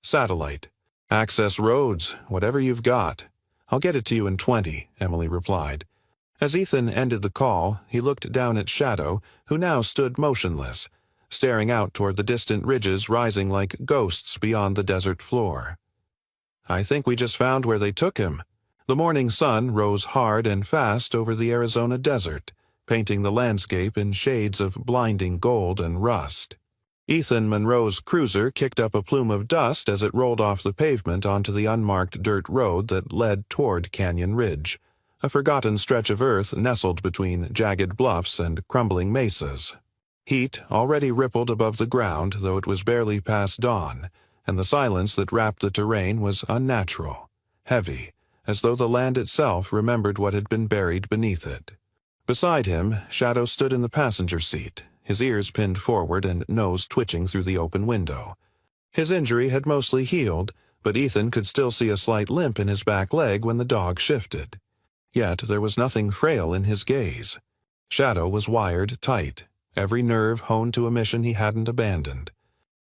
Speaker 1: "Satellite. Access roads, whatever you've got. I'll get it to you in 20, Emily replied. As Ethan ended the call, he looked down at Shadow, who now stood motionless, staring out toward the distant ridges rising like ghosts beyond the desert floor. "I think we just found where they took him." The morning sun rose hard and fast over the Arizona desert, painting the landscape in shades of blinding gold and rust. Ethan Monroe's cruiser kicked up a plume of dust as it rolled off the pavement onto the unmarked dirt road that led toward Canyon Ridge, a forgotten stretch of earth nestled between jagged bluffs and crumbling mesas. Heat already rippled above the ground, though it was barely past dawn, and the silence that wrapped the terrain was unnatural, heavy, as though the land itself remembered what had been buried beneath it. Beside him, Shadow stood in the passenger seat, his ears pinned forward and nose twitching through the open window. His injury had mostly healed, but Ethan could still see a slight limp in his back leg when the dog shifted. Yet there was nothing frail in his gaze. Shadow was wired tight, every nerve honed to a mission he hadn't abandoned.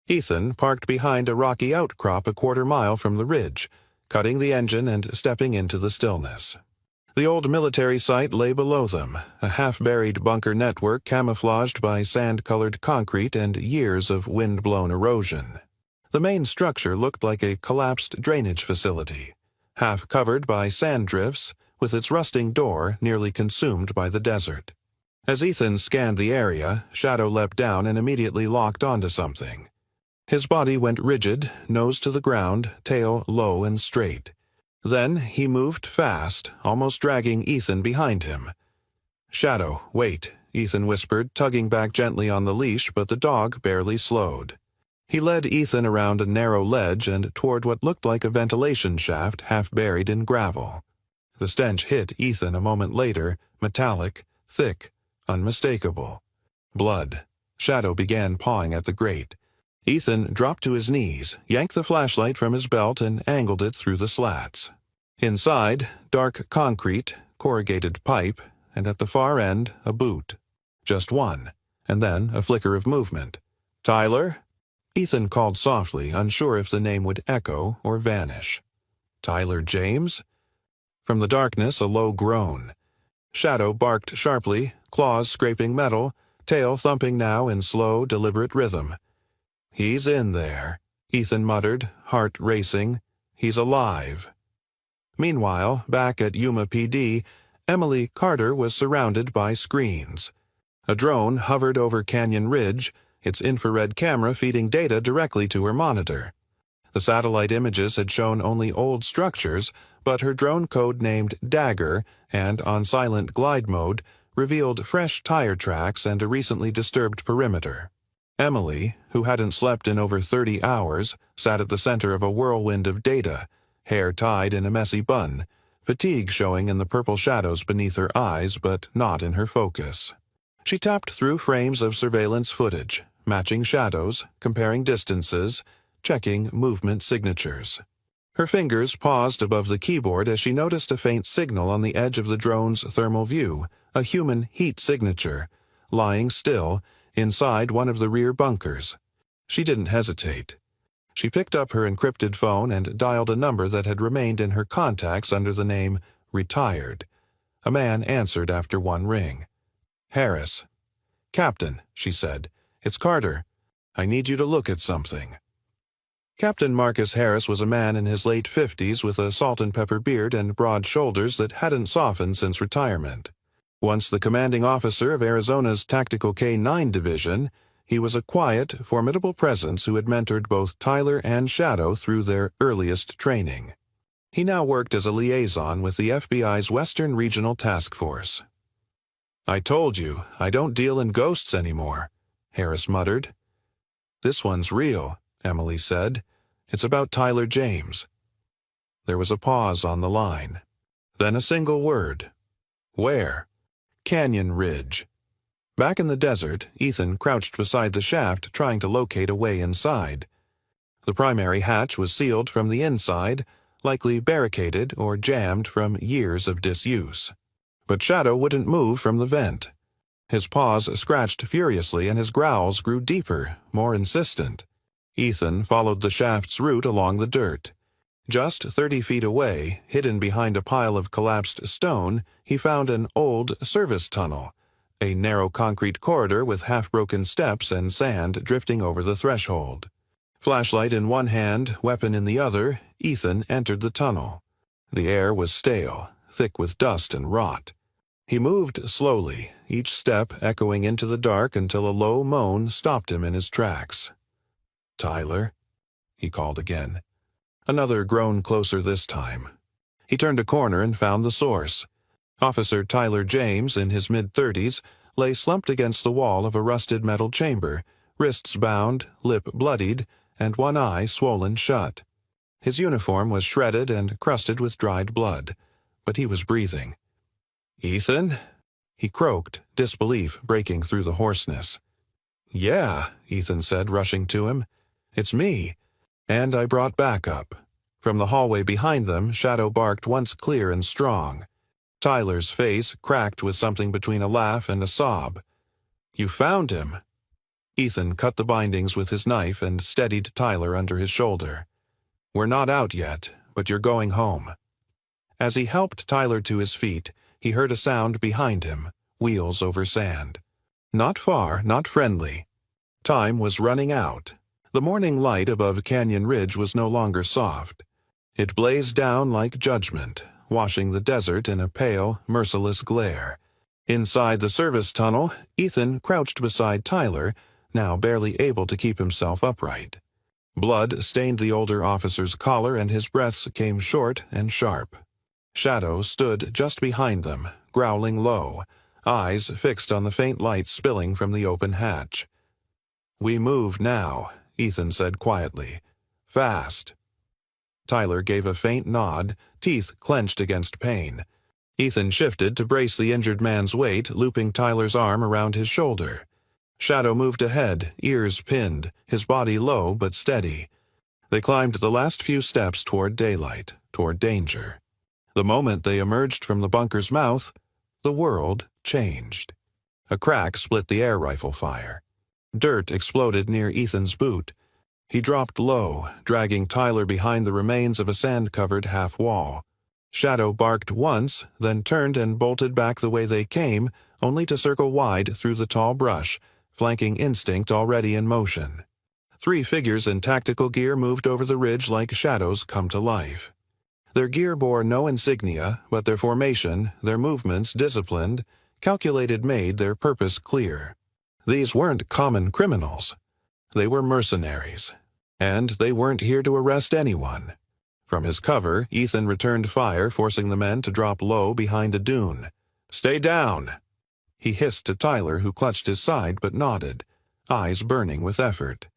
Speaker 1: Ethan parked behind a rocky outcrop a quarter-mile from the ridge, cutting the engine and stepping into the stillness. The old military site lay below them, a half-buried bunker network camouflaged by sand-colored concrete and years of wind-blown erosion. The main structure looked like a collapsed drainage facility, half covered by sand drifts, with its rusting door nearly consumed by the desert. As Ethan scanned the area, Shadow leapt down and immediately locked onto something. His body went rigid, nose to the ground, tail low and straight. Then he moved fast, almost dragging Ethan behind him. "Shadow, wait," Ethan whispered, tugging back gently on the leash, but the dog barely slowed. He led Ethan around a narrow ledge and toward what looked like a ventilation shaft half buried in gravel. The stench hit Ethan a moment later, metallic, thick, unmistakable. Blood. Shadow began pawing at the grate. Ethan dropped to his knees, yanked the flashlight from his belt and angled it through the slats. Inside, dark concrete, corrugated pipe, and at the far end, a boot. Just one, and then a flicker of movement. "Tyler?" Ethan called softly, unsure if the name would echo or vanish. "Tyler James?" From the darkness, a low groan. Shadow barked sharply, claws scraping metal, tail thumping now in slow, deliberate rhythm. "He's in there," Ethan muttered, heart racing. "He's alive." Meanwhile, back at Yuma PD, Emily Carter was surrounded by screens. A drone hovered over Canyon Ridge, its infrared camera feeding data directly to her monitor. The satellite images had shown only old structures, but her drone code named Dagger and on silent glide mode revealed fresh tire tracks and a recently disturbed perimeter. Emily, who hadn't slept in over 30 hours, sat at the center of a whirlwind of data, hair tied in a messy bun, fatigue showing in the purple shadows beneath her eyes but not in her focus. She tapped through frames of surveillance footage, matching shadows, comparing distances, checking movement signatures. Her fingers paused above the keyboard as she noticed a faint signal on the edge of the drone's thermal view, a human heat signature, lying still, inside one of the rear bunkers. She didn't hesitate. She picked up her encrypted phone and dialed a number that had remained in her contacts under the name Retired. A man answered after one ring. "Harris." "Captain," she said, "it's Carter. I need you to look at something." Captain Marcus Harris was a man in his late 50s with a salt-and-pepper beard and broad shoulders that hadn't softened since retirement. Once the commanding officer of Arizona's Tactical K-9 Division, he was a quiet, formidable presence who had mentored both Tyler and Shadow through their earliest training. He now worked as a liaison with the FBI's Western Regional Task Force. "I told you, I don't deal in ghosts anymore," Harris muttered. "This one's real," Emily said. "It's about Tyler James." There was a pause on the line. Then a single word. "Where?" "Canyon Ridge." Back in the desert, Ethan crouched beside the shaft trying to locate a way inside. The primary hatch was sealed from the inside, likely barricaded or jammed from years of disuse. But Shadow wouldn't move from the vent. His paws scratched furiously and his growls grew deeper, more insistent. Ethan followed the shaft's route along the dirt. Just 30 feet away, hidden behind a pile of collapsed stone, he found an old service tunnel, a narrow concrete corridor with half-broken steps and sand drifting over the threshold. Flashlight in one hand, weapon in the other, Ethan entered the tunnel. The air was stale, thick with dust and rot. He moved slowly, each step echoing into the dark until a low moan stopped him in his tracks. "Tyler?" he called again. Another groan closer this time. He turned a corner and found the source. Officer Tyler James, in his mid-30s, lay slumped against the wall of a rusted metal chamber, wrists bound, lip bloodied, and one eye swollen shut. His uniform was shredded and crusted with dried blood, but he was breathing. "Ethan?" he croaked, disbelief breaking through the hoarseness. "Yeah," Ethan said, rushing to him. "It's me. And I brought backup." From the hallway behind them, Shadow barked once clear and strong. Tyler's face cracked with something between a laugh and a sob. "You found him." Ethan cut the bindings with his knife and steadied Tyler under his shoulder. "We're not out yet, but you're going home." As he helped Tyler to his feet, he heard a sound behind him, wheels over sand. Not far, not friendly. Time was running out. The morning light above Canyon Ridge was no longer soft. It blazed down like judgment, washing the desert in a pale, merciless glare. Inside the service tunnel, Ethan crouched beside Tyler, now barely able to keep himself upright. Blood stained the older officer's collar and his breaths came short and sharp. Shadow stood just behind them, growling low, eyes fixed on the faint light spilling from the open hatch. "We move now," Ethan said quietly. "Fast." Tyler gave a faint nod, teeth clenched against pain. Ethan shifted to brace the injured man's weight, looping Tyler's arm around his shoulder. Shadow moved ahead, ears pinned, his body low but steady. They climbed the last few steps toward daylight, toward danger. The moment they emerged from the bunker's mouth, the world changed. A crack split the air rifle fire. Dirt exploded near Ethan's boot. He dropped low, dragging Tyler behind the remains of a sand-covered half-wall. Shadow barked once, then turned and bolted back the way they came, only to circle wide through the tall brush, flanking Instinct already in motion. 3 figures in tactical gear moved over the ridge like shadows come to life. Their gear bore no insignia, but their formation, their movements disciplined, calculated made their purpose clear. These weren't common criminals. They were mercenaries. And they weren't here to arrest anyone. From his cover, Ethan returned fire, forcing the men to drop low behind a dune. "Stay down!" He hissed to Tyler, who clutched his side but nodded, eyes burning with effort.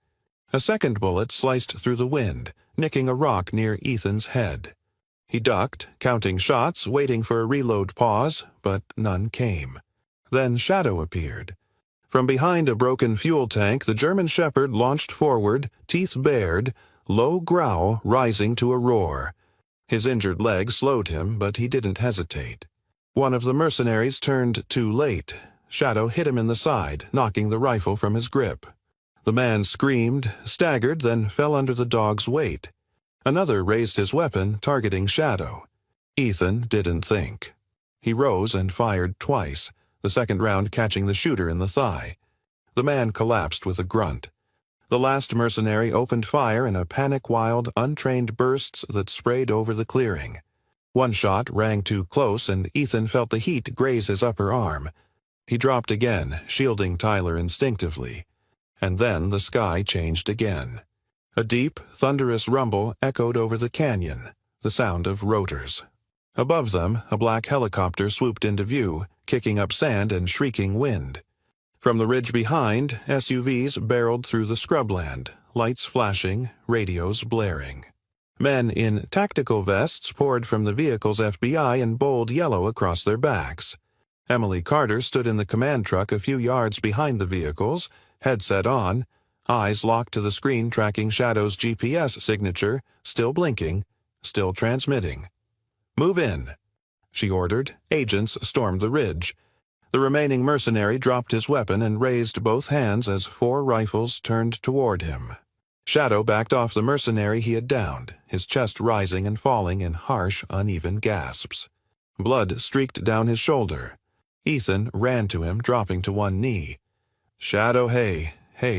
Speaker 1: A second bullet sliced through the wind, nicking a rock near Ethan's head. He ducked, counting shots, waiting for a reload pause, but none came. Then Shadow appeared. From behind a broken fuel tank, the German Shepherd launched forward, teeth bared, low growl rising to a roar. His injured leg slowed him, but he didn't hesitate. One of the mercenaries turned too late. Shadow hit him in the side, knocking the rifle from his grip. The man screamed, staggered, then fell under the dog's weight. Another raised his weapon, targeting Shadow. Ethan didn't think. He rose and fired twice, the second round catching the shooter in the thigh. The man collapsed with a grunt. The last mercenary opened fire in a panic-wild, untrained bursts that sprayed over the clearing. One shot rang too close, and Ethan felt the heat graze his upper arm. He dropped again, shielding Tyler instinctively. And then the sky changed again. A deep, thunderous rumble echoed over the canyon, the sound of rotors. Above them, a black helicopter swooped into view, kicking up sand and shrieking wind. From the ridge behind, SUVs barreled through the scrubland, lights flashing, radios blaring. Men in tactical vests poured from the vehicle's FBI in bold yellow across their backs. Emily Carter stood in the command truck a few yards behind the vehicles, headset on, eyes locked to the screen tracking Shadow's GPS signature, still blinking, still transmitting. "Move in," she ordered. Agents stormed the ridge. The remaining mercenary dropped his weapon and raised both hands as 4 rifles turned toward him. Shadow backed off the mercenary he had downed, his chest rising and falling in harsh, uneven gasps. Blood streaked down his shoulder. Ethan ran to him, dropping to one knee. "Shadow, hey,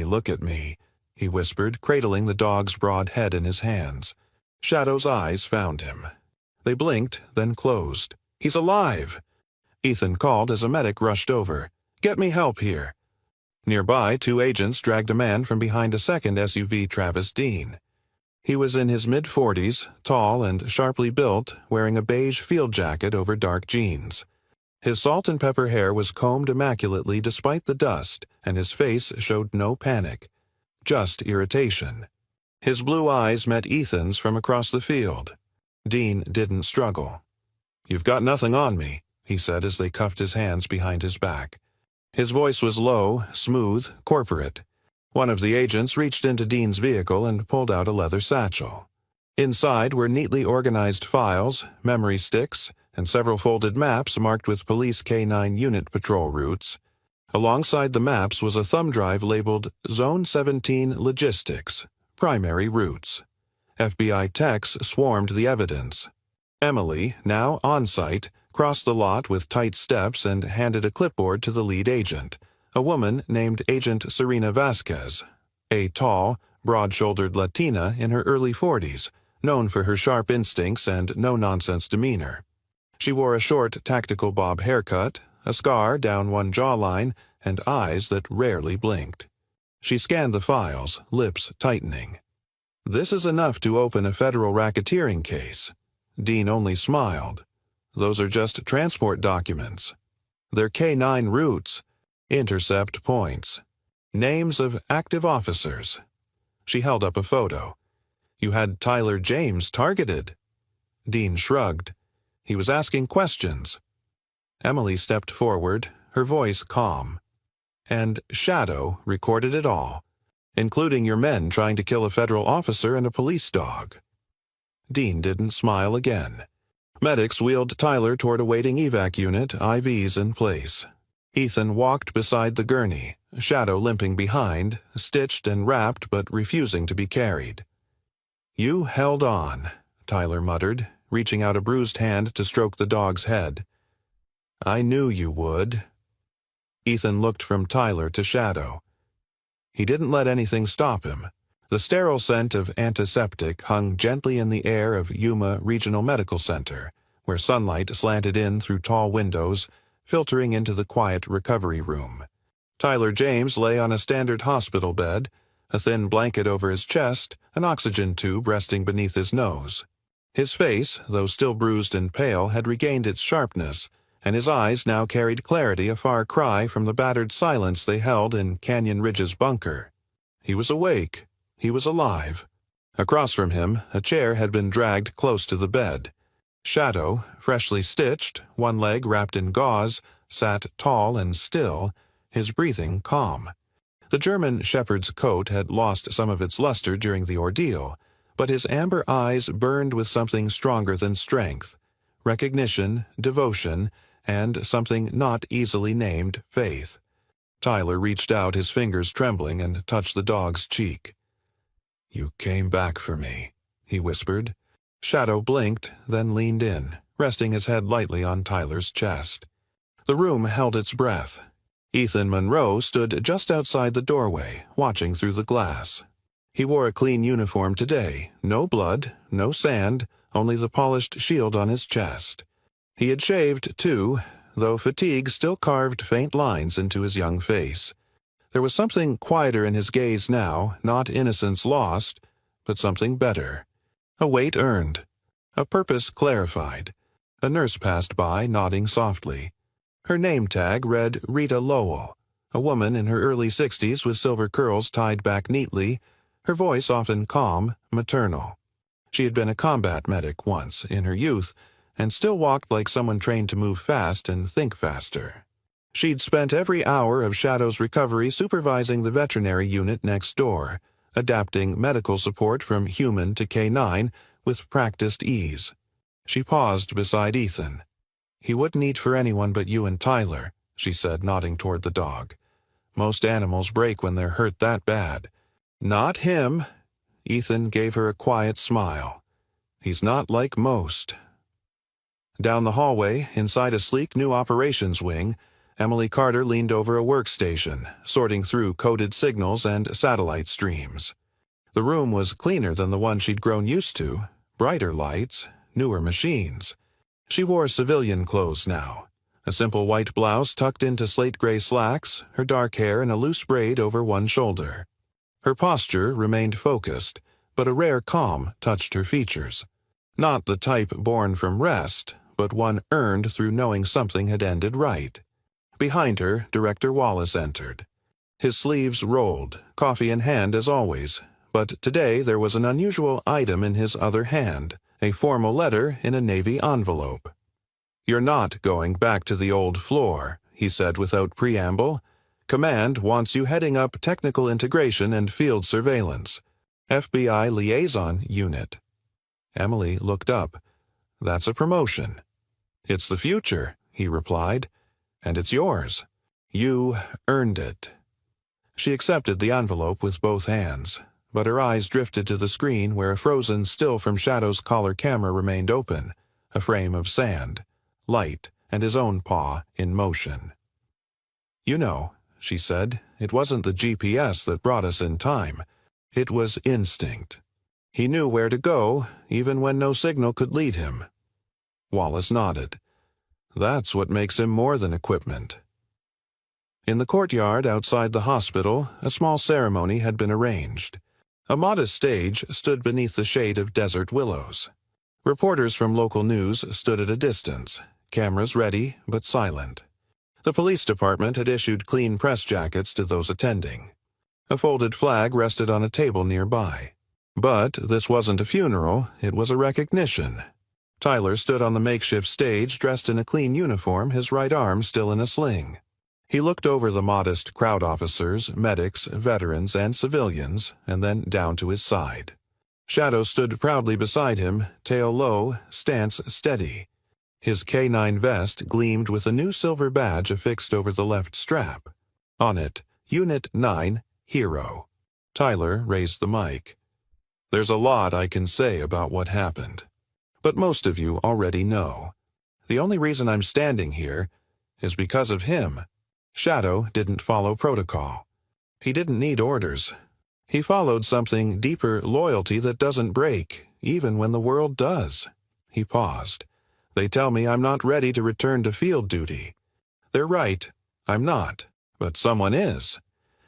Speaker 1: look at me," he whispered, cradling the dog's broad head in his hands. Shadow's eyes found him. They blinked, then closed. "He's alive!" Ethan called as a medic rushed over. "Get me help here." Nearby, 2 agents dragged a man from behind a second SUV Travis Dean. He was in his mid-40s, tall and sharply built, wearing a beige field jacket over dark jeans. His salt and pepper hair was combed immaculately despite the dust, and his face showed no panic, just irritation. His blue eyes met Ethan's from across the field. Dean didn't struggle. "You've got nothing on me," he said as they cuffed his hands behind his back. His voice was low, smooth, corporate. One of the agents reached into Dean's vehicle and pulled out a leather satchel. Inside were neatly organized files, memory sticks, and several folded maps marked with police K-9 unit patrol routes. Alongside the maps was a thumb drive labeled Zone 17 Logistics, Primary Routes. FBI techs swarmed the evidence. Emily, now on-site, crossed the lot with tight steps and handed a clipboard to the lead agent, a woman named Agent Serena Vasquez, a tall, broad-shouldered Latina in her early 40s, known for her sharp instincts and no-nonsense demeanor. She wore a short, tactical bob haircut, a scar down one jawline, and eyes that rarely blinked. She scanned the files, lips tightening. "This is enough to open a federal racketeering case." Dean only smiled. "Those are just transport documents. They're K-9 routes, intercept points, names of active officers." She held up a photo. "You had Tyler James targeted." Dean shrugged. He was asking questions. Emily stepped forward, her voice calm. "And Shadow recorded it all, including your men trying to kill a federal officer and a police dog." Dean didn't smile again. Medics wheeled Tyler toward a waiting evac unit, IVs in place. Ethan walked beside the gurney, Shadow limping behind, stitched and wrapped but refusing to be carried. "You held on," Tyler muttered, reaching out a bruised hand to stroke the dog's head. "I knew you would." Ethan looked from Tyler to Shadow. He didn't let anything stop him. The sterile scent of antiseptic hung gently in the air of Yuma Regional Medical Center, where sunlight slanted in through tall windows, filtering into the quiet recovery room. Tyler James lay on a standard hospital bed, a thin blanket over his chest, an oxygen tube resting beneath his nose. His face, though still bruised and pale, had regained its sharpness, and his eyes now carried clarity a far cry from the battered silence they held in Canyon Ridge's bunker. He was awake. He was alive. Across from him, a chair had been dragged close to the bed. Shadow, freshly stitched, one leg wrapped in gauze, sat tall and still, his breathing calm. The German shepherd's coat had lost some of its luster during the ordeal, but his amber eyes burned with something stronger than strength: recognition, devotion, and something not easily named faith. Tyler reached out, his fingers trembling, and touched the dog's cheek. "You came back for me," he whispered. Shadow blinked, then leaned in, resting his head lightly on Tyler's chest. The room held its breath. Ethan Monroe stood just outside the doorway, watching through the glass. He wore a clean uniform today, no blood, no sand, only the polished shield on his chest. He had shaved, too, though fatigue still carved faint lines into his young face. There was something quieter in his gaze now, not innocence lost, but something better. A weight earned. A purpose clarified. A nurse passed by, nodding softly. Her name tag read Rita Lowell, a woman in her early 60s with silver curls tied back neatly, her voice often calm, maternal. She had been a combat medic once, in her youth, and still walked like someone trained to move fast and think faster. She'd spent every hour of Shadow's recovery supervising the veterinary unit next door, adapting medical support from human to K-9 with practiced ease. She paused beside Ethan. "He wouldn't eat for anyone but you and Tyler," she said, nodding toward the dog. "Most animals break when they're hurt that bad." "Not him." Ethan gave her a quiet smile. "He's not like most." Down the hallway, inside a sleek new operations wing, Emily Carter leaned over a workstation, sorting through coded signals and satellite streams. The room was cleaner than the one she'd grown used to, brighter lights, newer machines. She wore civilian clothes now, a simple white blouse tucked into slate-gray slacks, her dark hair in a loose braid over one shoulder. Her posture remained focused, but a rare calm touched her features. Not the type born from rest, but one earned through knowing something had ended right. Behind her, Director Wallace entered. His sleeves rolled, coffee in hand as always, But today there was an unusual item in his other hand, a formal letter in a navy envelope. "You're not going back to the old floor," he said without preamble. "Command wants you heading up technical integration and field surveillance. FBI Liaison Unit." Emily looked up. "That's a promotion." "It's the future," he replied, "and it's yours. You earned it." She accepted the envelope with both hands, but her eyes drifted to the screen where a frozen still from Shadow's collar camera remained open, a frame of sand, light, and his own paw in motion. "You know," she said, "it wasn't the GPS that brought us in time. It was instinct. He knew where to go, even when no signal could lead him." Wallace nodded. "That's what makes him more than equipment." In the courtyard outside the hospital, a small ceremony had been arranged. A modest stage stood beneath the shade of desert willows. Reporters from local news stood at a distance, cameras ready but silent. The police department had issued clean press jackets to those attending. A folded flag rested on a table nearby. But this wasn't a funeral, it was a recognition. Tyler stood on the makeshift stage dressed in a clean uniform, his right arm still in a sling. He looked over the modest crowd officers, medics, veterans, and civilians, and then down to his side. Shadow stood proudly beside him, tail low, stance steady. His K9 vest gleamed with a new silver badge affixed over the left strap. On it, Unit 9, Hero. Tyler raised the mic. "There's a lot I can say about what happened. But most of you already know. The only reason I'm standing here is because of him." Shadow didn't follow protocol. He didn't need orders. He followed something deeper, loyalty that doesn't break, even when the world does. He paused. "They tell me I'm not ready to return to field duty. They're right, I'm not, but someone is."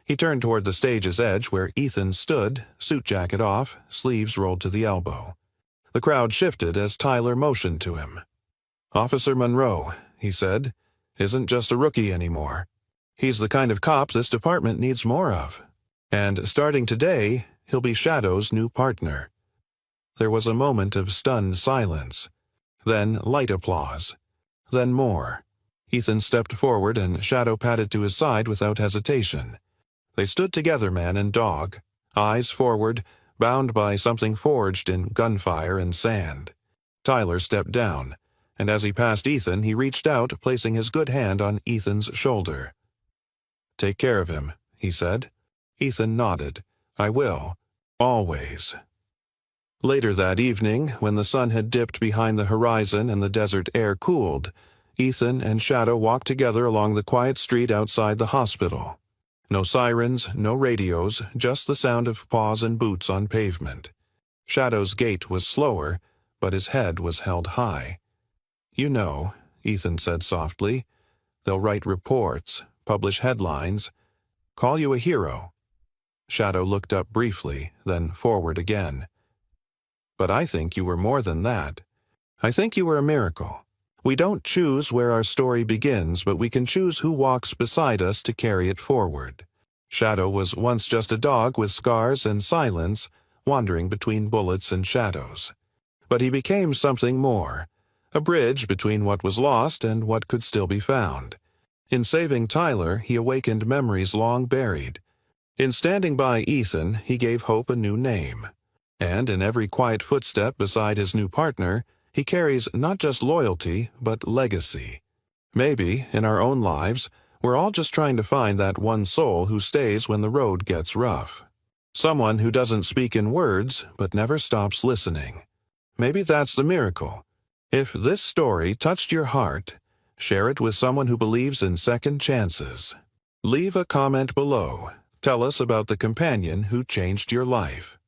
Speaker 1: He turned toward the stage's edge where Ethan stood, suit jacket off, sleeves rolled to the elbow. The crowd shifted as Tyler motioned to him. "Officer Monroe," he said, "isn't just a rookie anymore. He's the kind of cop this department needs more of. And starting today, he'll be Shadow's new partner." There was a moment of stunned silence. Then light applause. Then more. Ethan stepped forward and Shadow padded to his side without hesitation. They stood together, man and dog, eyes forward, bound by something forged in gunfire and sand. Tyler stepped down, and as he passed Ethan, he reached out, placing his good hand on Ethan's shoulder. "Take care of him," he said. Ethan nodded. "I will. Always." Later that evening, when the sun had dipped behind the horizon and the desert air cooled, Ethan and Shadow walked together along the quiet street outside the hospital. No sirens, no radios, just the sound of paws and boots on pavement. Shadow's gait was slower, but his head was held high. "You know," Ethan said softly, "they'll write reports, publish headlines, call you a hero." Shadow looked up briefly, then forward again. "But I think you were more than that. I think you were a miracle. We don't choose where our story begins, but we can choose who walks beside us to carry it forward." Shadow was once just a dog with scars and silence, wandering between bullets and shadows. But he became something more, a bridge between what was lost and what could still be found. In saving Tyler, he awakened memories long buried. In standing by Ethan, he gave hope a new name. And in every quiet footstep beside his new partner, he carries not just loyalty, but legacy. Maybe, in our own lives, we're all just trying to find that one soul who stays when the road gets rough. Someone who doesn't speak in words, but never stops listening. Maybe that's the miracle. If this story touched your heart, share it with someone who believes in second chances. Leave a comment below. Tell us about the companion who changed your life.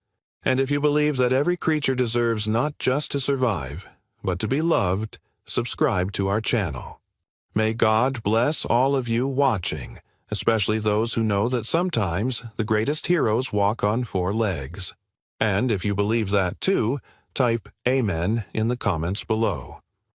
Speaker 1: And if you believe that every creature deserves not just to survive, but to be loved, subscribe to our channel. May God bless all of you watching, especially those who know that sometimes the greatest heroes walk on 4 legs. And if you believe that too, type Amen in the comments below.